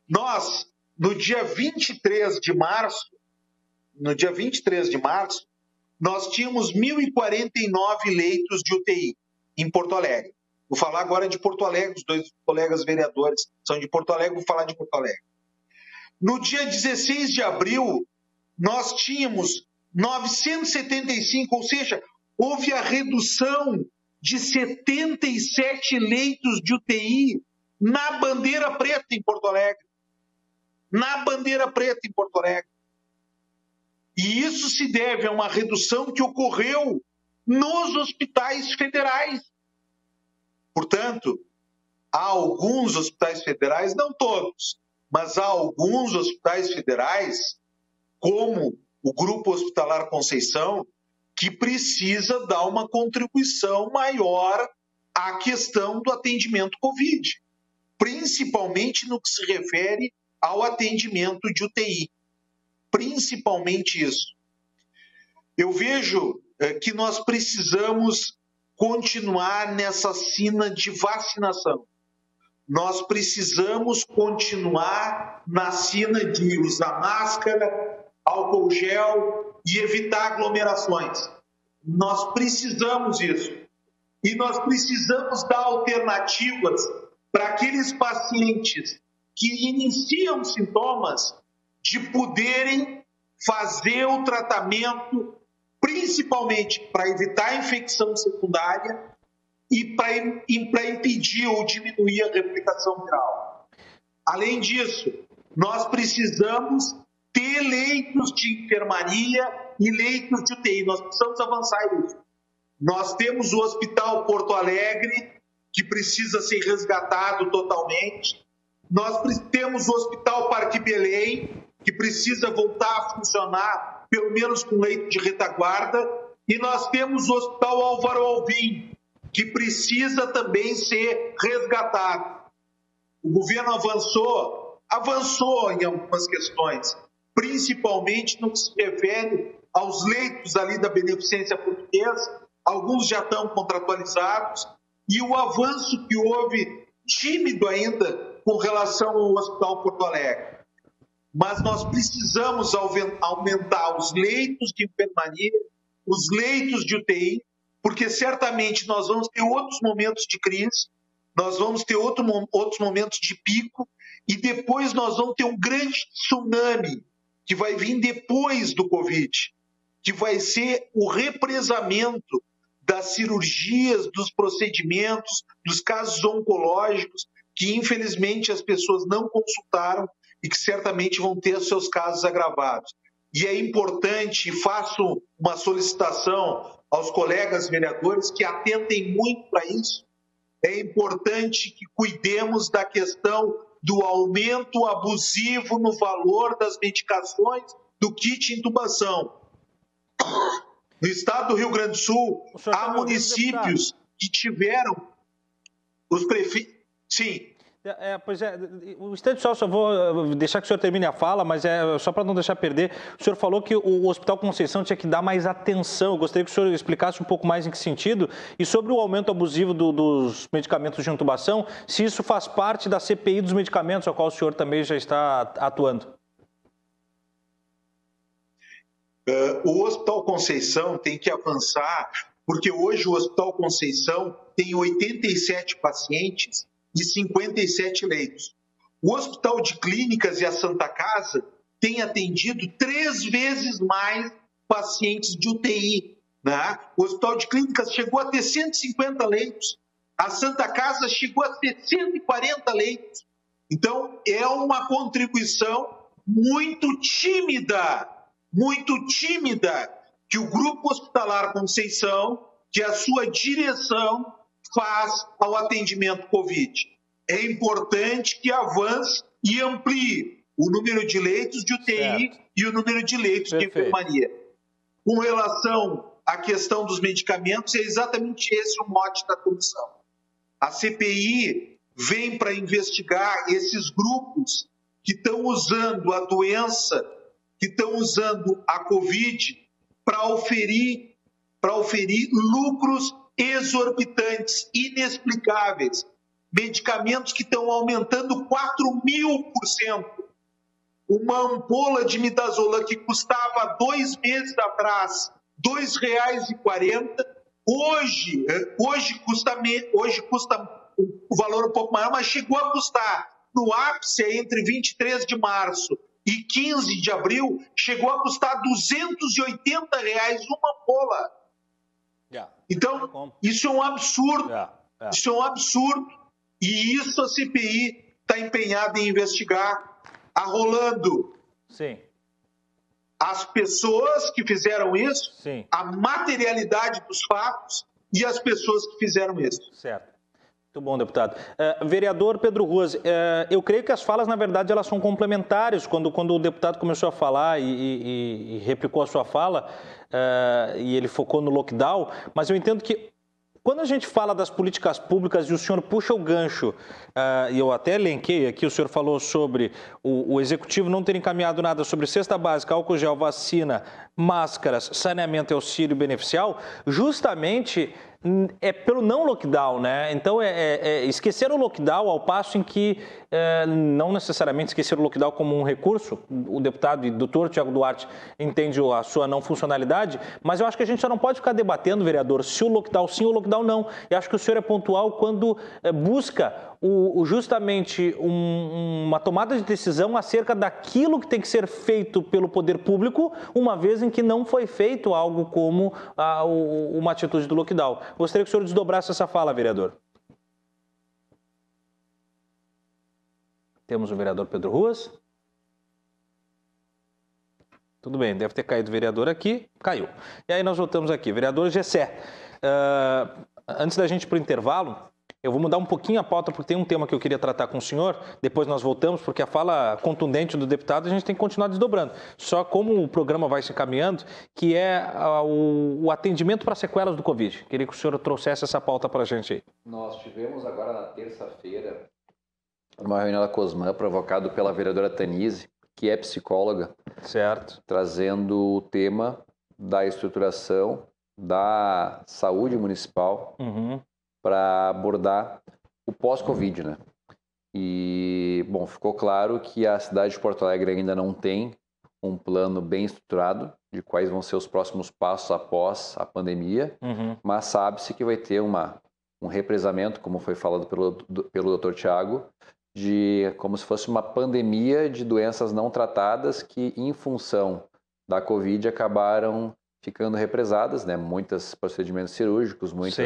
Nós, no dia 23 de março, nós tínhamos 1.049 leitos de UTI em Porto Alegre. Vou falar agora de Porto Alegre, os 2 colegas vereadores são de Porto Alegre, vou falar de Porto Alegre. No dia 16 de abril, nós tínhamos 975, ou seja, houve a redução de 77 leitos de UTI na bandeira preta em Porto Alegre. Na bandeira preta em Porto Alegre. E isso se deve a uma redução que ocorreu nos hospitais federais. Portanto, há alguns hospitais federais, não todos, mas há alguns hospitais federais, como o Grupo Hospitalar Conceição, que precisa dar uma contribuição maior à questão do atendimento Covid, principalmente no que se refere ao atendimento de UTI. Principalmente isso. Eu vejo que nós precisamos continuar nessa sina de vacinação. Nós precisamos continuar na sina de usar máscara, álcool gel e evitar aglomerações. Nós precisamos disso. E nós precisamos dar alternativas para aqueles pacientes que iniciam sintomas de poderem fazer o tratamento, principalmente para evitar a infecção secundária e para impedir ou diminuir a replicação viral. Além disso, nós precisamos ter leitos de enfermaria e leitos de UTI. Nós precisamos avançar nisso. Nós temos o Hospital Porto Alegre, que precisa ser resgatado totalmente. Nós temos o Hospital Parque Belém, que precisa voltar a funcionar, pelo menos com leito de retaguarda. E nós temos o Hospital Álvaro Alvim, que precisa também ser resgatado. O governo avançou em algumas questões, principalmente no que se refere aos leitos ali da Beneficência Portuguesa, alguns já estão contratualizados, e o avanço que houve, tímido ainda, com relação ao Hospital Porto Alegre. Mas nós precisamos aumentar os leitos de enfermaria, os leitos de UTI, porque certamente nós vamos ter outros momentos de crise, nós vamos ter outros momentos de pico, e depois nós vamos ter um grande tsunami que vai vir depois do Covid, que vai ser o represamento das cirurgias, dos procedimentos, dos casos oncológicos, que infelizmente as pessoas não consultaram e que certamente vão ter seus casos agravados. E é importante, e faço uma solicitação aos colegas vereadores que atentem muito para isso, é importante que cuidemos da questão do aumento abusivo no valor das medicações do kit intubação. No estado do Rio Grande do Sul, há municípios que tiveram os prefeitos... Sim. O instante só vou deixar que o senhor termine a fala, mas só para não deixar perder, o senhor falou que o Hospital Conceição tinha que dar mais atenção. Eu gostaria que o senhor explicasse um pouco mais em que sentido, e sobre o aumento abusivo dos medicamentos de intubação, se isso faz parte da CPI dos medicamentos, a qual o senhor também já está atuando. O Hospital Conceição tem que avançar, porque hoje o Hospital Conceição tem 87 pacientes e 57 leitos. O Hospital de Clínicas e a Santa Casa tem atendido 3 vezes mais pacientes de UTI. Né? O Hospital de Clínicas chegou a ter 150 leitos, a Santa Casa chegou a ter 140 leitos. Então, é uma contribuição muito tímida que o Grupo Hospitalar Conceição, que a sua direção faz ao atendimento Covid. É importante que avance e amplie o número de leitos de UTI certo. E o número de leitos Perfeito. De enfermaria. Com relação à questão dos medicamentos, é exatamente esse o mote da comissão. A CPI vem para investigar esses grupos que estão usando a doença, que estão usando a Covid para oferir lucros exorbitantes, inexplicáveis. Medicamentos que estão aumentando 4.000%. Uma ampola de midazolam que custava 2 meses atrás R$ 2,40, hoje custa o valor um pouco maior, mas chegou a custar, no ápice entre 23 de março e 15 de abril, chegou a custar R$ 280 uma ampola. Então, isso é um absurdo. Isso é um absurdo. E isso a CPI está empenhada em investigar, arrolando as pessoas que fizeram isso, a materialidade dos fatos e as pessoas que fizeram isso. Certo. Muito bom, deputado. Vereador Pedro Ruas, eu creio que as falas, na verdade, elas são complementares. Quando o deputado começou a falar e replicou a sua fala, e ele focou no lockdown, mas eu entendo que Quando a gente fala das políticas públicas e o senhor puxa o gancho, e eu até elenquei aqui, o senhor falou sobre o Executivo não ter encaminhado nada sobre cesta básica, álcool gel, vacina, máscaras, saneamento e auxílio beneficial, justamente é pelo não lockdown, né? Então, esquecer o lockdown ao passo em que não necessariamente esquecer o lockdown como um recurso, o deputado e doutor Tiago Duarte entende a sua não funcionalidade, mas eu acho que a gente só não pode ficar debatendo, vereador, se o lockdown sim ou o lockdown não. Eu acho que o senhor é pontual quando busca justamente uma tomada de decisão acerca daquilo que tem que ser feito pelo poder público, uma vez em que não foi feito algo como uma atitude do lockdown. Gostaria que o senhor desdobrasse essa fala, vereador. Temos o vereador Pedro Ruas. Tudo bem, deve ter caído o vereador aqui. Caiu. E aí nós voltamos aqui. Vereador Gessé, antes da gente ir para o intervalo, eu vou mudar um pouquinho a pauta, porque tem um tema que eu queria tratar com o senhor, depois nós voltamos, porque a fala contundente do deputado a gente tem que continuar desdobrando. Só como o programa vai se encaminhando, que é o atendimento para sequelas do Covid. Queria que o senhor trouxesse essa pauta para a gente aí. Nós tivemos agora na terça-feira uma reunião da Cosman, provocado pela vereadora Tanise, que é psicóloga, certo, trazendo o tema da estruturação da saúde municipal, para abordar o pós-Covid, né? E, bom, ficou claro que a cidade de Porto Alegre ainda não tem um plano bem estruturado de quais vão ser os próximos passos após a pandemia, mas sabe-se que vai ter um represamento, como foi falado pelo Dr. Tiago, de como se fosse uma pandemia de doenças não tratadas que, em função da Covid, acabaram ficando represadas, né? Muitos procedimentos cirúrgicos, muitos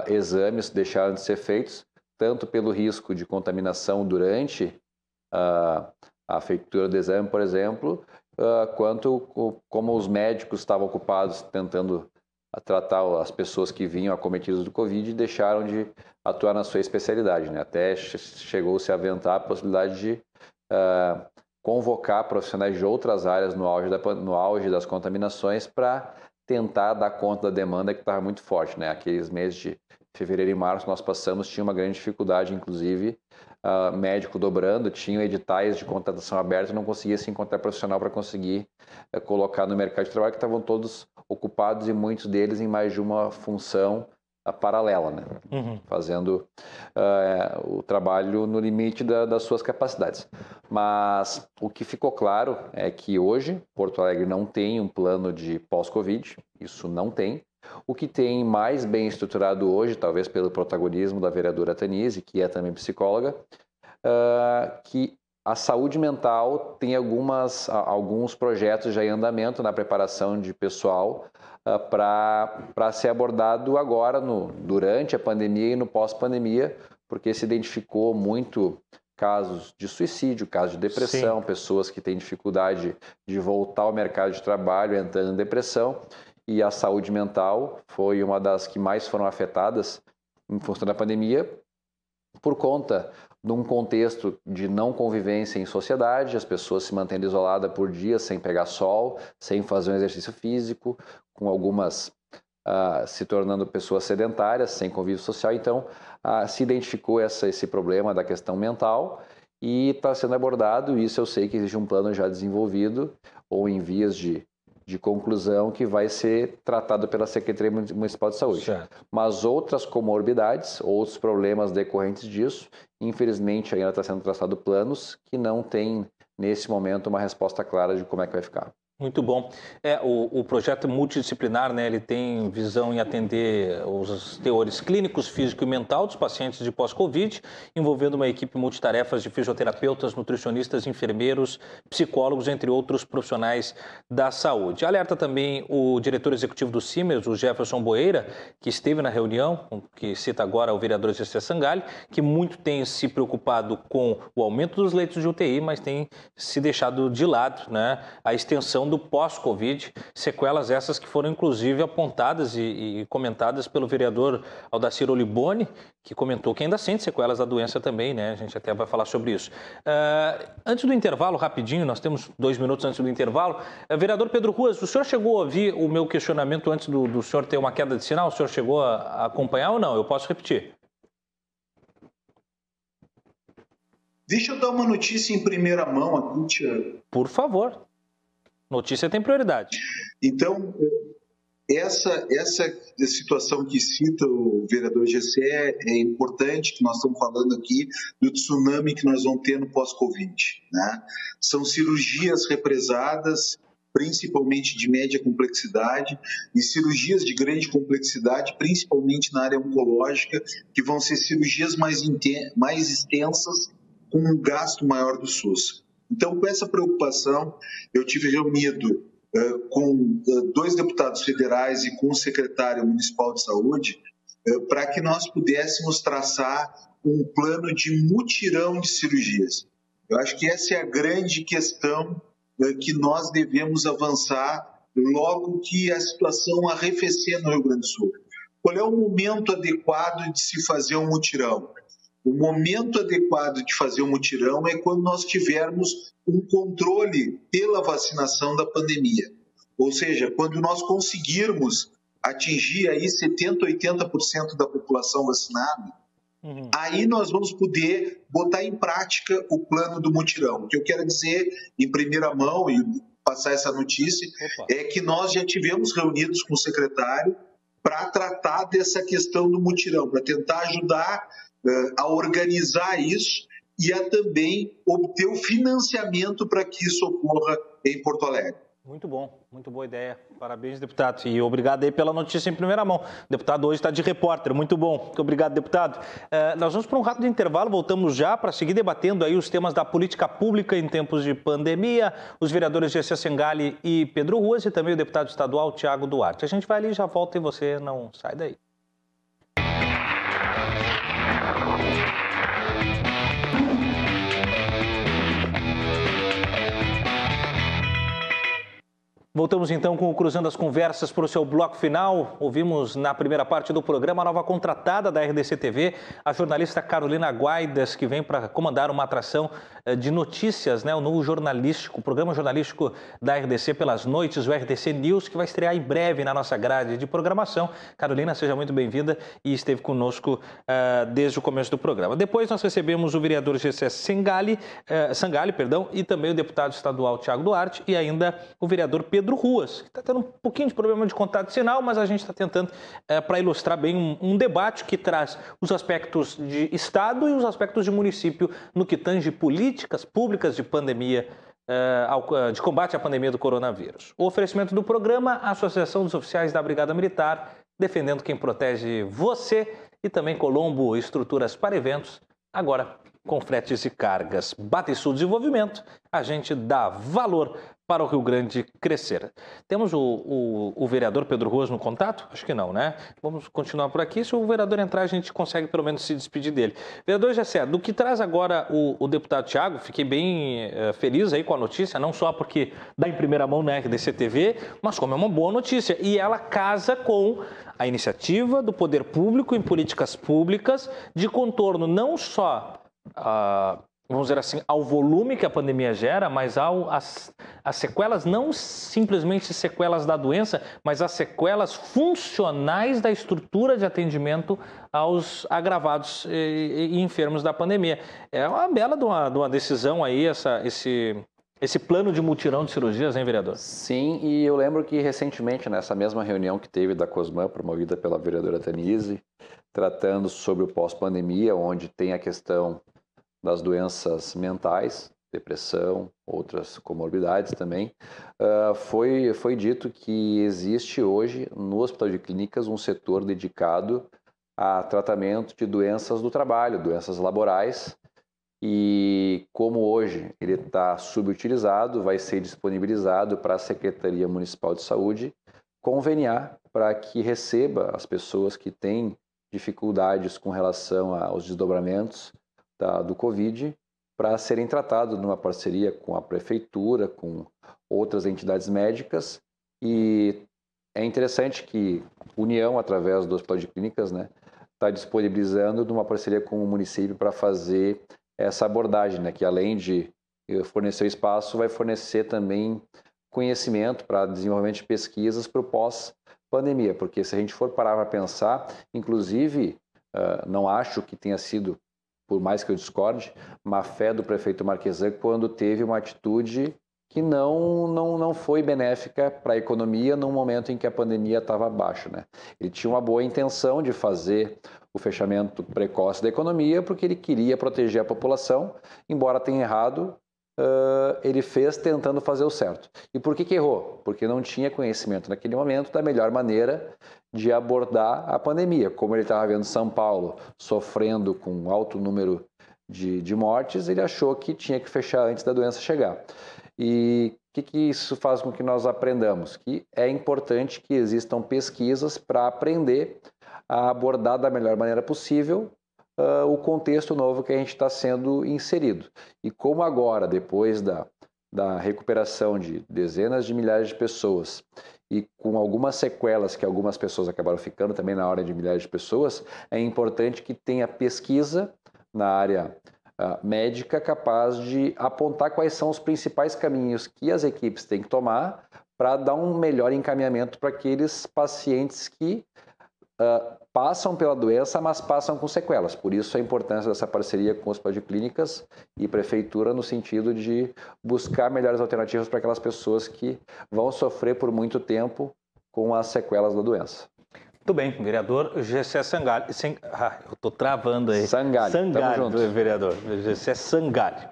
exames deixaram de ser feitos, tanto pelo risco de contaminação durante a feitura do exame, por exemplo, quanto como os médicos estavam ocupados tentando tratar as pessoas que vinham acometidas do Covid e deixaram de atuar na sua especialidade, né? Até chegou-se a aventar a possibilidade de convocar profissionais de outras áreas no auge das contaminações para tentar dar conta da demanda que estava muito forte, né? Aqueles meses de fevereiro e março nós passamos, tinha uma grande dificuldade, inclusive, médico dobrando, tinham editais de contratação abertos, não conseguia se encontrar profissional para conseguir colocar no mercado de trabalho, que estavam todos ocupados e muitos deles em mais de uma função paralela, né? Fazendo o trabalho no limite das suas capacidades. Mas o que ficou claro é que hoje Porto Alegre não tem um plano de pós-Covid, isso não tem. O que tem mais bem estruturado hoje, talvez pelo protagonismo da vereadora Tanise, que é também psicóloga, que a saúde mental tem alguns projetos já em andamento na preparação de pessoal para ser abordado agora, durante a pandemia e no pós-pandemia, porque se identificou muito casos de suicídio, casos de depressão, pessoas que têm dificuldade de voltar ao mercado de trabalho entrando em depressão, e a saúde mental foi uma das que mais foram afetadas em função da pandemia, por conta de um contexto de não convivência em sociedade, as pessoas se mantendo isoladas por dias, sem pegar sol, sem fazer um exercício físico, com algumas se tornando pessoas sedentárias, sem convívio social. Então, se identificou esse problema da questão mental e está sendo abordado. Isso eu sei que existe um plano já desenvolvido ou em vias de conclusão que vai ser tratado pela Secretaria Municipal de Saúde. Certo. Mas outras comorbidades, outros problemas decorrentes disso, infelizmente ainda está sendo traçado planos que não têm, nesse momento, uma resposta clara de como é que vai ficar. Muito bom. O projeto multidisciplinar, né, ele tem visão em atender os teores clínicos, físico e mental dos pacientes de pós-Covid, envolvendo uma equipe multitarefas de fisioterapeutas, nutricionistas, enfermeiros, psicólogos, entre outros profissionais da saúde. Alerta também o diretor executivo do Simers, o Jefferson Boeira, que esteve na reunião, que cita agora o vereador Gessé Sangalli, que muito tem se preocupado com o aumento dos leitos de UTI, mas tem se deixado de lado, né, a extensão questão do pós-Covid, sequelas essas que foram inclusive apontadas e comentadas pelo vereador Aldacir Oliboni, que comentou que ainda sente sequelas da doença também, né? A gente até vai falar sobre isso. Antes do intervalo, rapidinho, nós temos 2 minutos antes do intervalo. Vereador Pedro Ruas, o senhor chegou a ouvir o meu questionamento antes do senhor ter uma queda de sinal? O senhor chegou a acompanhar ou não? Eu posso repetir. Deixa eu dar uma notícia em primeira mão aqui, Tiago. Por favor. Notícia tem prioridade. Então, essa situação que cita o vereador Gessé é importante, que nós estamos falando aqui do tsunami que nós vamos ter no pós-Covid, né? São cirurgias represadas, principalmente de média complexidade, e cirurgias de grande complexidade, principalmente na área oncológica, que vão ser cirurgias mais extensas, com um gasto maior do SUS. Então, com essa preocupação, eu tive reunido com 2 deputados federais e com o secretário municipal de saúde para que nós pudéssemos traçar um plano de mutirão de cirurgias. Eu acho que essa é a grande questão que nós devemos avançar logo que a situação arrefecer no Rio Grande do Sul. Qual é o momento adequado de se fazer um mutirão? O momento adequado de fazer um mutirão é quando nós tivermos um controle pela vacinação da pandemia. Ou seja, quando nós conseguirmos atingir aí 70%, 80% da população vacinada, aí nós vamos poder botar em prática o plano do mutirão. O que eu quero dizer em primeira mão e passar essa notícia é que nós já tivemos reunidos com o secretário para tratar dessa questão do mutirão, para tentar ajudar a organizar isso e a também obter o financiamento para que isso ocorra em Porto Alegre. Muito bom, muito boa ideia. Parabéns, deputado. E obrigado aí pela notícia em primeira mão. O deputado hoje está de repórter, muito bom. Muito obrigado, deputado. Nós vamos para um rápido intervalo, voltamos já para seguir debatendo aí os temas da política pública em tempos de pandemia, os vereadores Gessé Sengali e Pedro Ruas e também o deputado estadual Tiago Duarte. A gente vai ali, já volta e você não sai daí. Voltamos então com o Cruzando as Conversas para o seu bloco final. Ouvimos na primeira parte do programa a nova contratada da RDC TV, a jornalista Carolina Guaidas, que vem para comandar uma atração de notícias, né? O novo jornalístico, o programa jornalístico da RDC pelas noites, o RDC News, que vai estrear em breve na nossa grade de programação. Carolina, seja muito bem-vinda e esteve conosco desde o começo do programa. Depois nós recebemos o vereador Gessé Sengali, e também o deputado estadual Tiago Duarte e ainda o vereador Pedro Ruas, que está tendo um pouquinho de problema de contato de sinal, mas a gente está tentando para ilustrar bem um debate que traz os aspectos de Estado e os aspectos de município no que tange políticas públicas de pandemia, de combate à pandemia do coronavírus. O oferecimento do programa, a Associação dos Oficiais da Brigada Militar, defendendo quem protege você, e também Colombo Estruturas para Eventos, agora com fretes e cargas. Batesul Desenvolvimento, a gente dá valor para o Rio Grande crescer. Temos o vereador Pedro Ruas no contato? Acho que não, né? Vamos continuar por aqui. Se o vereador entrar, a gente consegue pelo menos se despedir dele. Vereador Gessé, do que traz agora o deputado Tiago, fiquei bem feliz aí com a notícia, não só porque dá em primeira mão na RDC TV, mas como é uma boa notícia. E ela casa com a iniciativa do poder público em políticas públicas de contorno não só vamos dizer assim, ao volume que a pandemia gera, mas as sequelas, não simplesmente sequelas da doença, mas as sequelas funcionais da estrutura de atendimento aos agravados e enfermos da pandemia. É uma bela de uma decisão aí, esse plano de mutirão de cirurgias, hein, vereador? Sim, e eu lembro que recentemente, nessa mesma reunião que teve da COSMAN, promovida pela vereadora Tanise, tratando sobre o pós-pandemia, onde tem a questão das doenças mentais, depressão, outras comorbidades também, foi dito que existe hoje no Hospital de Clínicas um setor dedicado a tratamento de doenças do trabalho, doenças laborais, e como hoje ele está subutilizado, vai ser disponibilizado para a Secretaria Municipal de Saúde conveniar para que receba as pessoas que têm dificuldades com relação aos desdobramentos do Covid, para serem tratados numa parceria com a Prefeitura, com outras entidades médicas, e é interessante que a União, através do Hospital de Clínicas, né, está disponibilizando uma parceria com o município para fazer essa abordagem, né, que além de fornecer o espaço, vai fornecer também conhecimento para desenvolvimento de pesquisas para o pós-pandemia, porque se a gente for parar para pensar, inclusive, não acho que tenha sido, por mais que eu discorde, má fé do prefeito Marquesan quando teve uma atitude que não foi benéfica para a economia num momento em que a pandemia estava baixa, né? Ele tinha uma boa intenção de fazer o fechamento precoce da economia porque ele queria proteger a população, embora tenha errado, ele fez tentando fazer o certo. E por que errou? Porque não tinha conhecimento naquele momento da melhor maneira de abordar a pandemia. Como ele estava vendo São Paulo sofrendo com um alto número de mortes, ele achou que tinha que fechar antes da doença chegar. E o que isso faz com que nós aprendamos? Que é importante que existam pesquisas para aprender a abordar da melhor maneira possível o contexto novo que a gente está sendo inserido. E como agora, depois da recuperação de dezenas de milhares de pessoas e com algumas sequelas que algumas pessoas acabaram ficando também na hora de milhares de pessoas, é importante que tenha pesquisa na área médica capaz de apontar quais são os principais caminhos que as equipes têm que tomar para dar um melhor encaminhamento para aqueles pacientes que passam pela doença, mas passam com sequelas. Por isso a importância dessa parceria com o Hospital de Clínicas e Prefeitura no sentido de buscar melhores alternativas para aquelas pessoas que vão sofrer por muito tempo com as sequelas da doença. Muito bem, vereador Gessé Sangalli. Eu estou travando aí. Sangalli, tamo junto. Vereador Gessé Sangalli.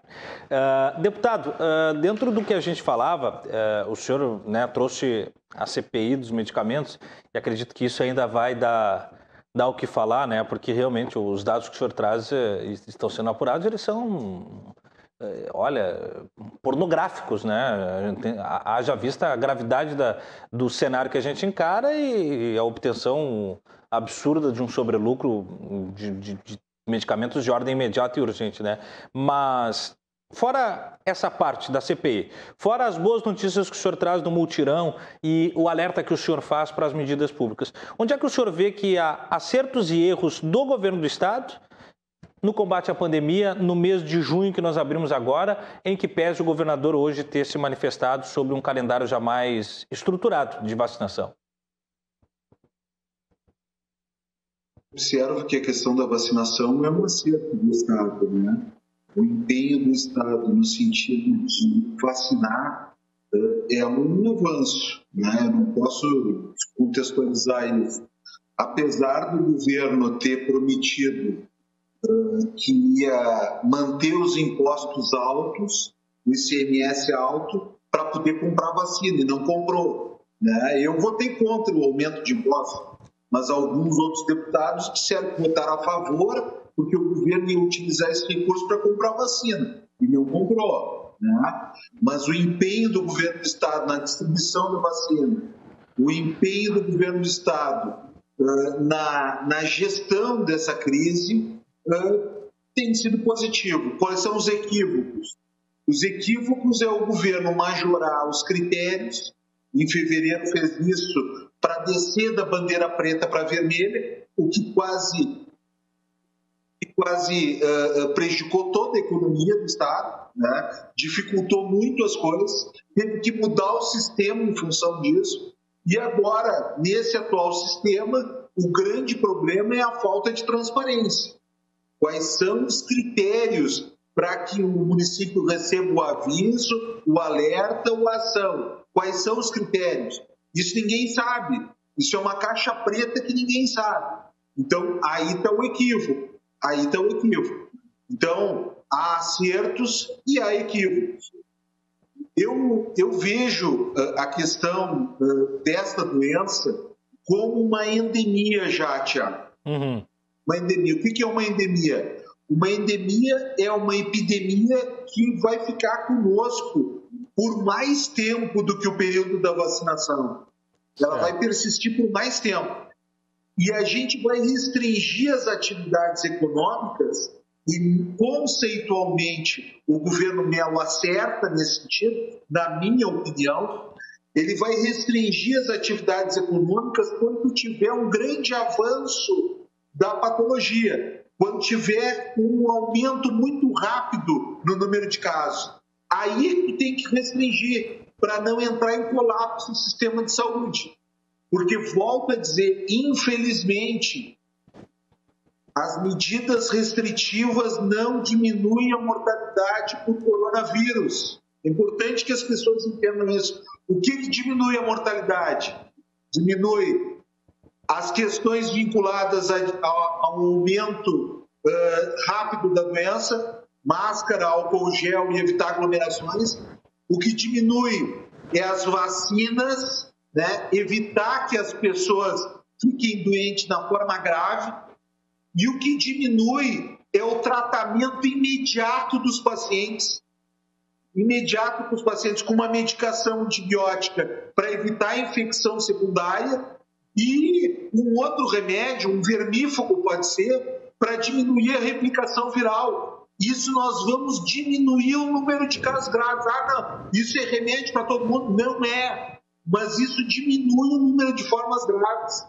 Deputado, dentro do que a gente falava, o senhor, né, trouxe a CPI dos medicamentos e acredito que isso ainda vai dar o que falar, né? Porque realmente os dados que o senhor traz estão sendo apurados, eles são, pornográficos, né? Haja vista a gravidade do cenário que a gente encara e a obtenção absurda de um sobrelucro de medicamentos de ordem imediata e urgente, né? Mas, fora essa parte da CPI, fora as boas notícias que o senhor traz do multirão e o alerta que o senhor faz para as medidas públicas, onde é que o senhor vê que há acertos e erros do governo do Estado no combate à pandemia, no mês de junho que nós abrimos agora, em que pese o governador hoje ter se manifestado sobre um calendário jamais estruturado de vacinação? Observo que a questão da vacinação é um acerto do Estado, né? O empenho do Estado no sentido de vacinar é um avanço, né? Eu não posso contextualizar isso. Apesar do governo ter prometido que ia manter os impostos altos, o ICMS alto, para poder comprar vacina, e não comprou, né? Eu votei contra o aumento de impostos, mas alguns outros deputados disseram que votaram a favor, porque o governo ia utilizar esse recurso para comprar vacina, e não comprou, né? Mas o empenho do governo do Estado na distribuição da vacina, o empenho do governo do Estado na gestão dessa crise tem sido positivo. Quais são os equívocos? Os equívocos é o governo majorar os critérios. Em fevereiro fez isso para descer da bandeira preta para a vermelha, o que quase prejudicou toda a economia do Estado, né? Dificultou muito as coisas, teve que mudar o sistema em função disso. E agora, nesse atual sistema, o grande problema é a falta de transparência. Quais são os critérios para que o município receba o aviso, o alerta ou a ação? Quais são os critérios? Isso ninguém sabe. Isso é uma caixa preta que ninguém sabe. Então, aí está o equívoco. Então, há acertos e há equívocos. Eu vejo a questão desta doença como uma endemia já, Tiago. Uhum. Uma endemia. O que é uma endemia? Uma endemia é uma epidemia que vai ficar conosco por mais tempo do que o período da vacinação. Ela vai persistir por mais tempo. E a gente vai restringir as atividades econômicas e conceitualmente o governo Mello acerta nesse sentido, na minha opinião. Ele vai restringir as atividades econômicas quando tiver um grande avanço da patologia, quando tiver um aumento muito rápido no número de casos. Aí que tem que restringir para não entrar em colapso no sistema de saúde. Porque, volto a dizer, infelizmente, as medidas restritivas não diminuem a mortalidade por coronavírus. É importante que as pessoas entendam isso. O que diminui a mortalidade? Diminui as questões vinculadas ao aumento rápido da doença, máscara, álcool gel e evitar aglomerações. O que diminui é as vacinas, né? Evitar que as pessoas fiquem doentes na forma grave. E o que diminui é o tratamento imediato dos pacientes. Imediato para os pacientes com uma medicação antibiótica para evitar a infecção secundária e um outro remédio, um vermífugo pode ser, para diminuir a replicação viral. Isso nós vamos diminuir o número de casos graves. Não, isso é remédio para todo mundo? Não é, mas isso diminui o número de formas graves.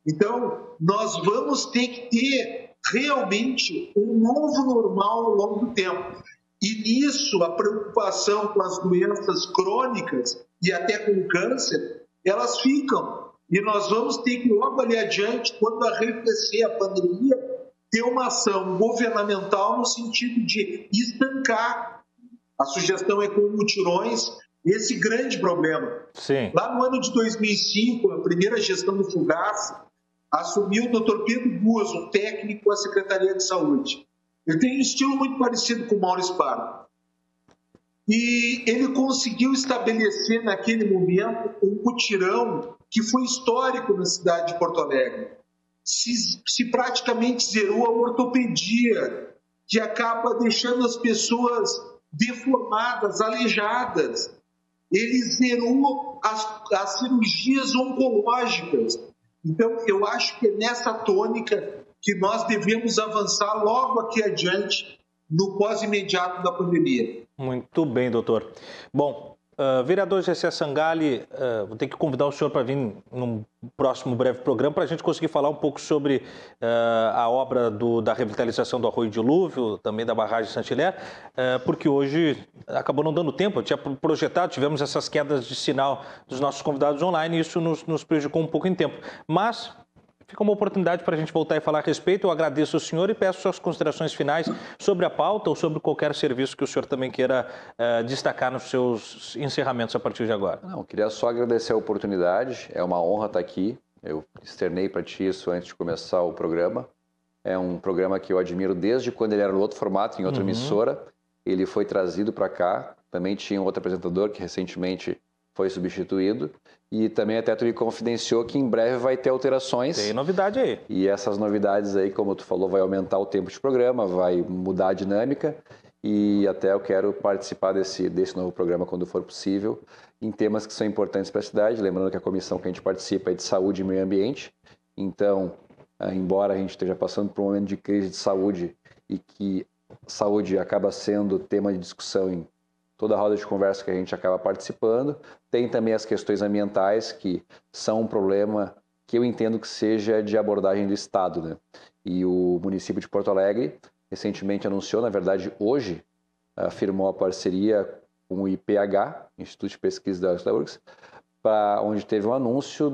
Então, nós vamos ter que ter realmente um novo normal ao longo do tempo. E nisso, a preocupação com as doenças crônicas e até com o câncer, elas ficam. E nós vamos ter que, logo ali adiante, quando arrefecer a pandemia, ter uma ação governamental no sentido de estancar. A sugestão é com mutirões, esse grande problema. Sim. Lá no ano de 2005, a primeira gestão do Fugaz, assumiu o Dr. Pedro Buzo, técnico da Secretaria de Saúde. Ele tem um estilo muito parecido com o Maurício Pardo. E ele conseguiu estabelecer, naquele momento, um mutirão que foi histórico na cidade de Porto Alegre. Se praticamente zerou a ortopedia, que acaba deixando as pessoas deformadas, aleijadas. Ele zerou as cirurgias oncológicas. Então, eu acho que é nessa tônica que nós devemos avançar logo aqui adiante no pós-imediato da pandemia. Muito bem, doutor. Bom, vereador Gessé Sangalli, vou ter que convidar o senhor para vir num próximo breve programa para a gente conseguir falar um pouco sobre a obra da revitalização do Arroio Dilúvio, também da barragem Saint-Hilaire, porque hoje acabou não dando tempo. Eu tinha projetado, tivemos essas quedas de sinal dos nossos convidados online e isso nos prejudicou um pouco em tempo. Mas fica uma oportunidade para a gente voltar e falar a respeito. Eu agradeço ao senhor e peço suas considerações finais sobre a pauta ou sobre qualquer serviço que o senhor também queira destacar nos seus encerramentos a partir de agora. Não, queria só agradecer a oportunidade. É uma honra estar aqui. Eu externei para ti isso antes de começar o programa. É um programa que eu admiro desde quando ele era no outro formato, em outra emissora. Ele foi trazido para cá. Também tinha um outro apresentador que recentemente foi substituído. E também até tu me confidenciou que em breve vai ter alterações. Tem novidade aí. E essas novidades aí, como tu falou, vai aumentar o tempo de programa, vai mudar a dinâmica. E até eu quero participar desse novo programa quando for possível, em temas que são importantes para a cidade. Lembrando que a comissão que a gente participa é de saúde e meio ambiente. Então, embora a gente esteja passando por um momento de crise de saúde e que saúde acaba sendo tema de discussão em toda a roda de conversa que a gente acaba participando, tem também as questões ambientais, que são um problema que eu entendo que seja de abordagem do Estado, né? E o município de Porto Alegre recentemente anunciou, na verdade hoje, firmou a parceria com o IPH, Instituto de Pesquisa da URGS, onde teve um anúncio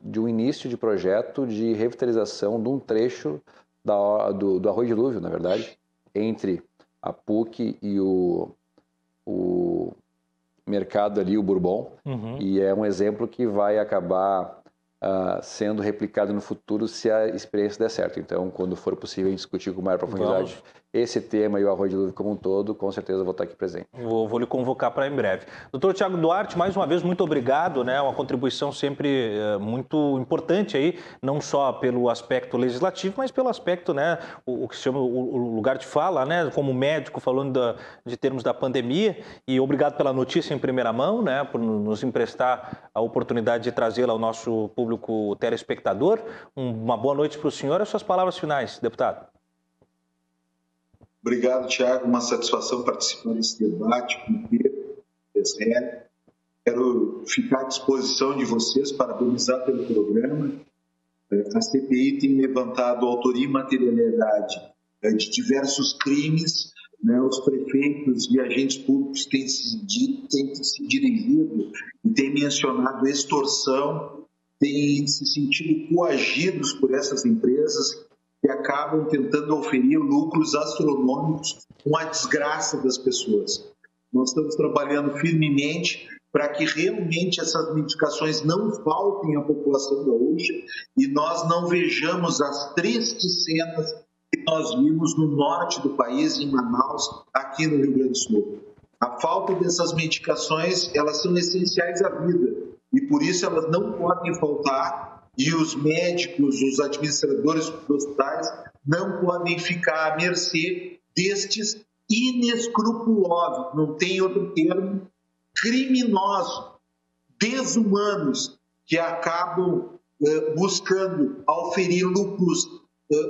de um início de projeto de revitalização de um trecho do Arroio Dilúvio, na verdade, entre a PUC e o mercado ali, o Bourbon, e é um exemplo que vai acabar sendo replicado no futuro se a experiência der certo. Então, quando for possível discutir com maior profundidade esse tema e o Arroio Dilúvio como um todo, com certeza vou estar aqui presente. Vou lhe convocar para em breve. Doutor Tiago Duarte, mais uma vez, muito obrigado, né? Uma contribuição sempre muito importante aí, não só pelo aspecto legislativo, mas pelo aspecto, né, o que se chama o lugar de fala, né, como médico, falando de termos da pandemia, e obrigado pela notícia em primeira mão, né, por nos emprestar a oportunidade de trazê-la ao nosso público telespectador. Uma boa noite para o senhor e as suas palavras finais, deputado. Obrigado, Thiago. Uma satisfação participar desse debate com o Pedro. Quero ficar à disposição de vocês, parabenizar pelo programa. A CPI tem levantado autoria e materialidade de diversos crimes, né? Os prefeitos e agentes públicos têm se dirigido e têm mencionado extorsão, têm se sentido coagidos por essas empresas que acabam tentando oferir lucros astronômicos com a desgraça das pessoas. Nós estamos trabalhando firmemente para que realmente essas medicações não faltem à população gaúcha e nós não vejamos as tristes cenas que nós vimos no norte do país, em Manaus, aqui no Rio Grande do Sul. A falta dessas medicações, elas são essenciais à vida e por isso elas não podem faltar e os médicos, os administradores dos hospitais não podem ficar à mercê destes inescrupulosos, não tem outro termo, criminosos, desumanos, que acabam buscando oferir lucros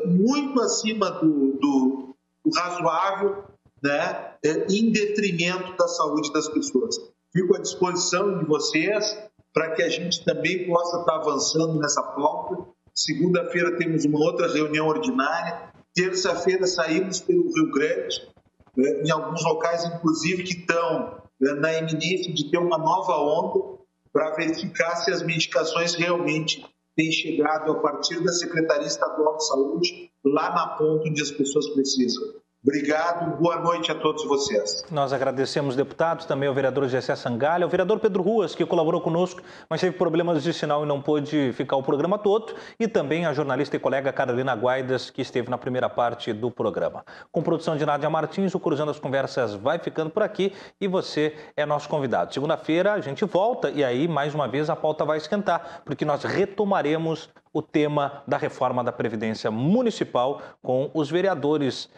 muito acima do razoável, né, em detrimento da saúde das pessoas. Fico à disposição de vocês para que a gente também possa estar avançando nessa pauta. Segunda-feira temos uma outra reunião ordinária. Terça-feira saímos pelo Rio Grande, em alguns locais, inclusive, que estão na iminência de ter uma nova onda para verificar se as medicações realmente têm chegado a partir da Secretaria Estadual de Saúde lá na ponta onde as pessoas precisam. Obrigado, boa noite a todos vocês. Nós agradecemos, deputados, também ao vereador Gessé Sangalha, ao vereador Pedro Ruas, que colaborou conosco, mas teve problemas de sinal e não pôde ficar o programa todo, e também a jornalista e colega Carolina Guaidas, que esteve na primeira parte do programa. Com produção de Nádia Martins, o Cruzando as Conversas vai ficando por aqui e você é nosso convidado. Segunda-feira a gente volta e aí, mais uma vez, a pauta vai esquentar, porque nós retomaremos o tema da reforma da Previdência Municipal com os vereadores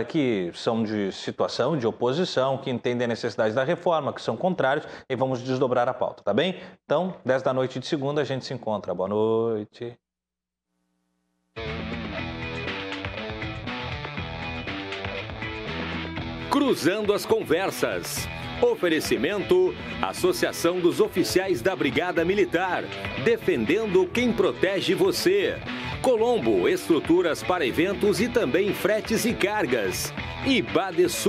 que são de situação, de oposição, que entendem a necessidade da reforma, que são contrários, e vamos desdobrar a pauta, tá bem? Então, 10 da noite de segunda, a gente se encontra. Boa noite. Cruzando as Conversas. Oferecimento: Associação dos Oficiais da Brigada Militar, defendendo quem protege você. Colombo, estruturas para eventos e também fretes e cargas. E Badesul.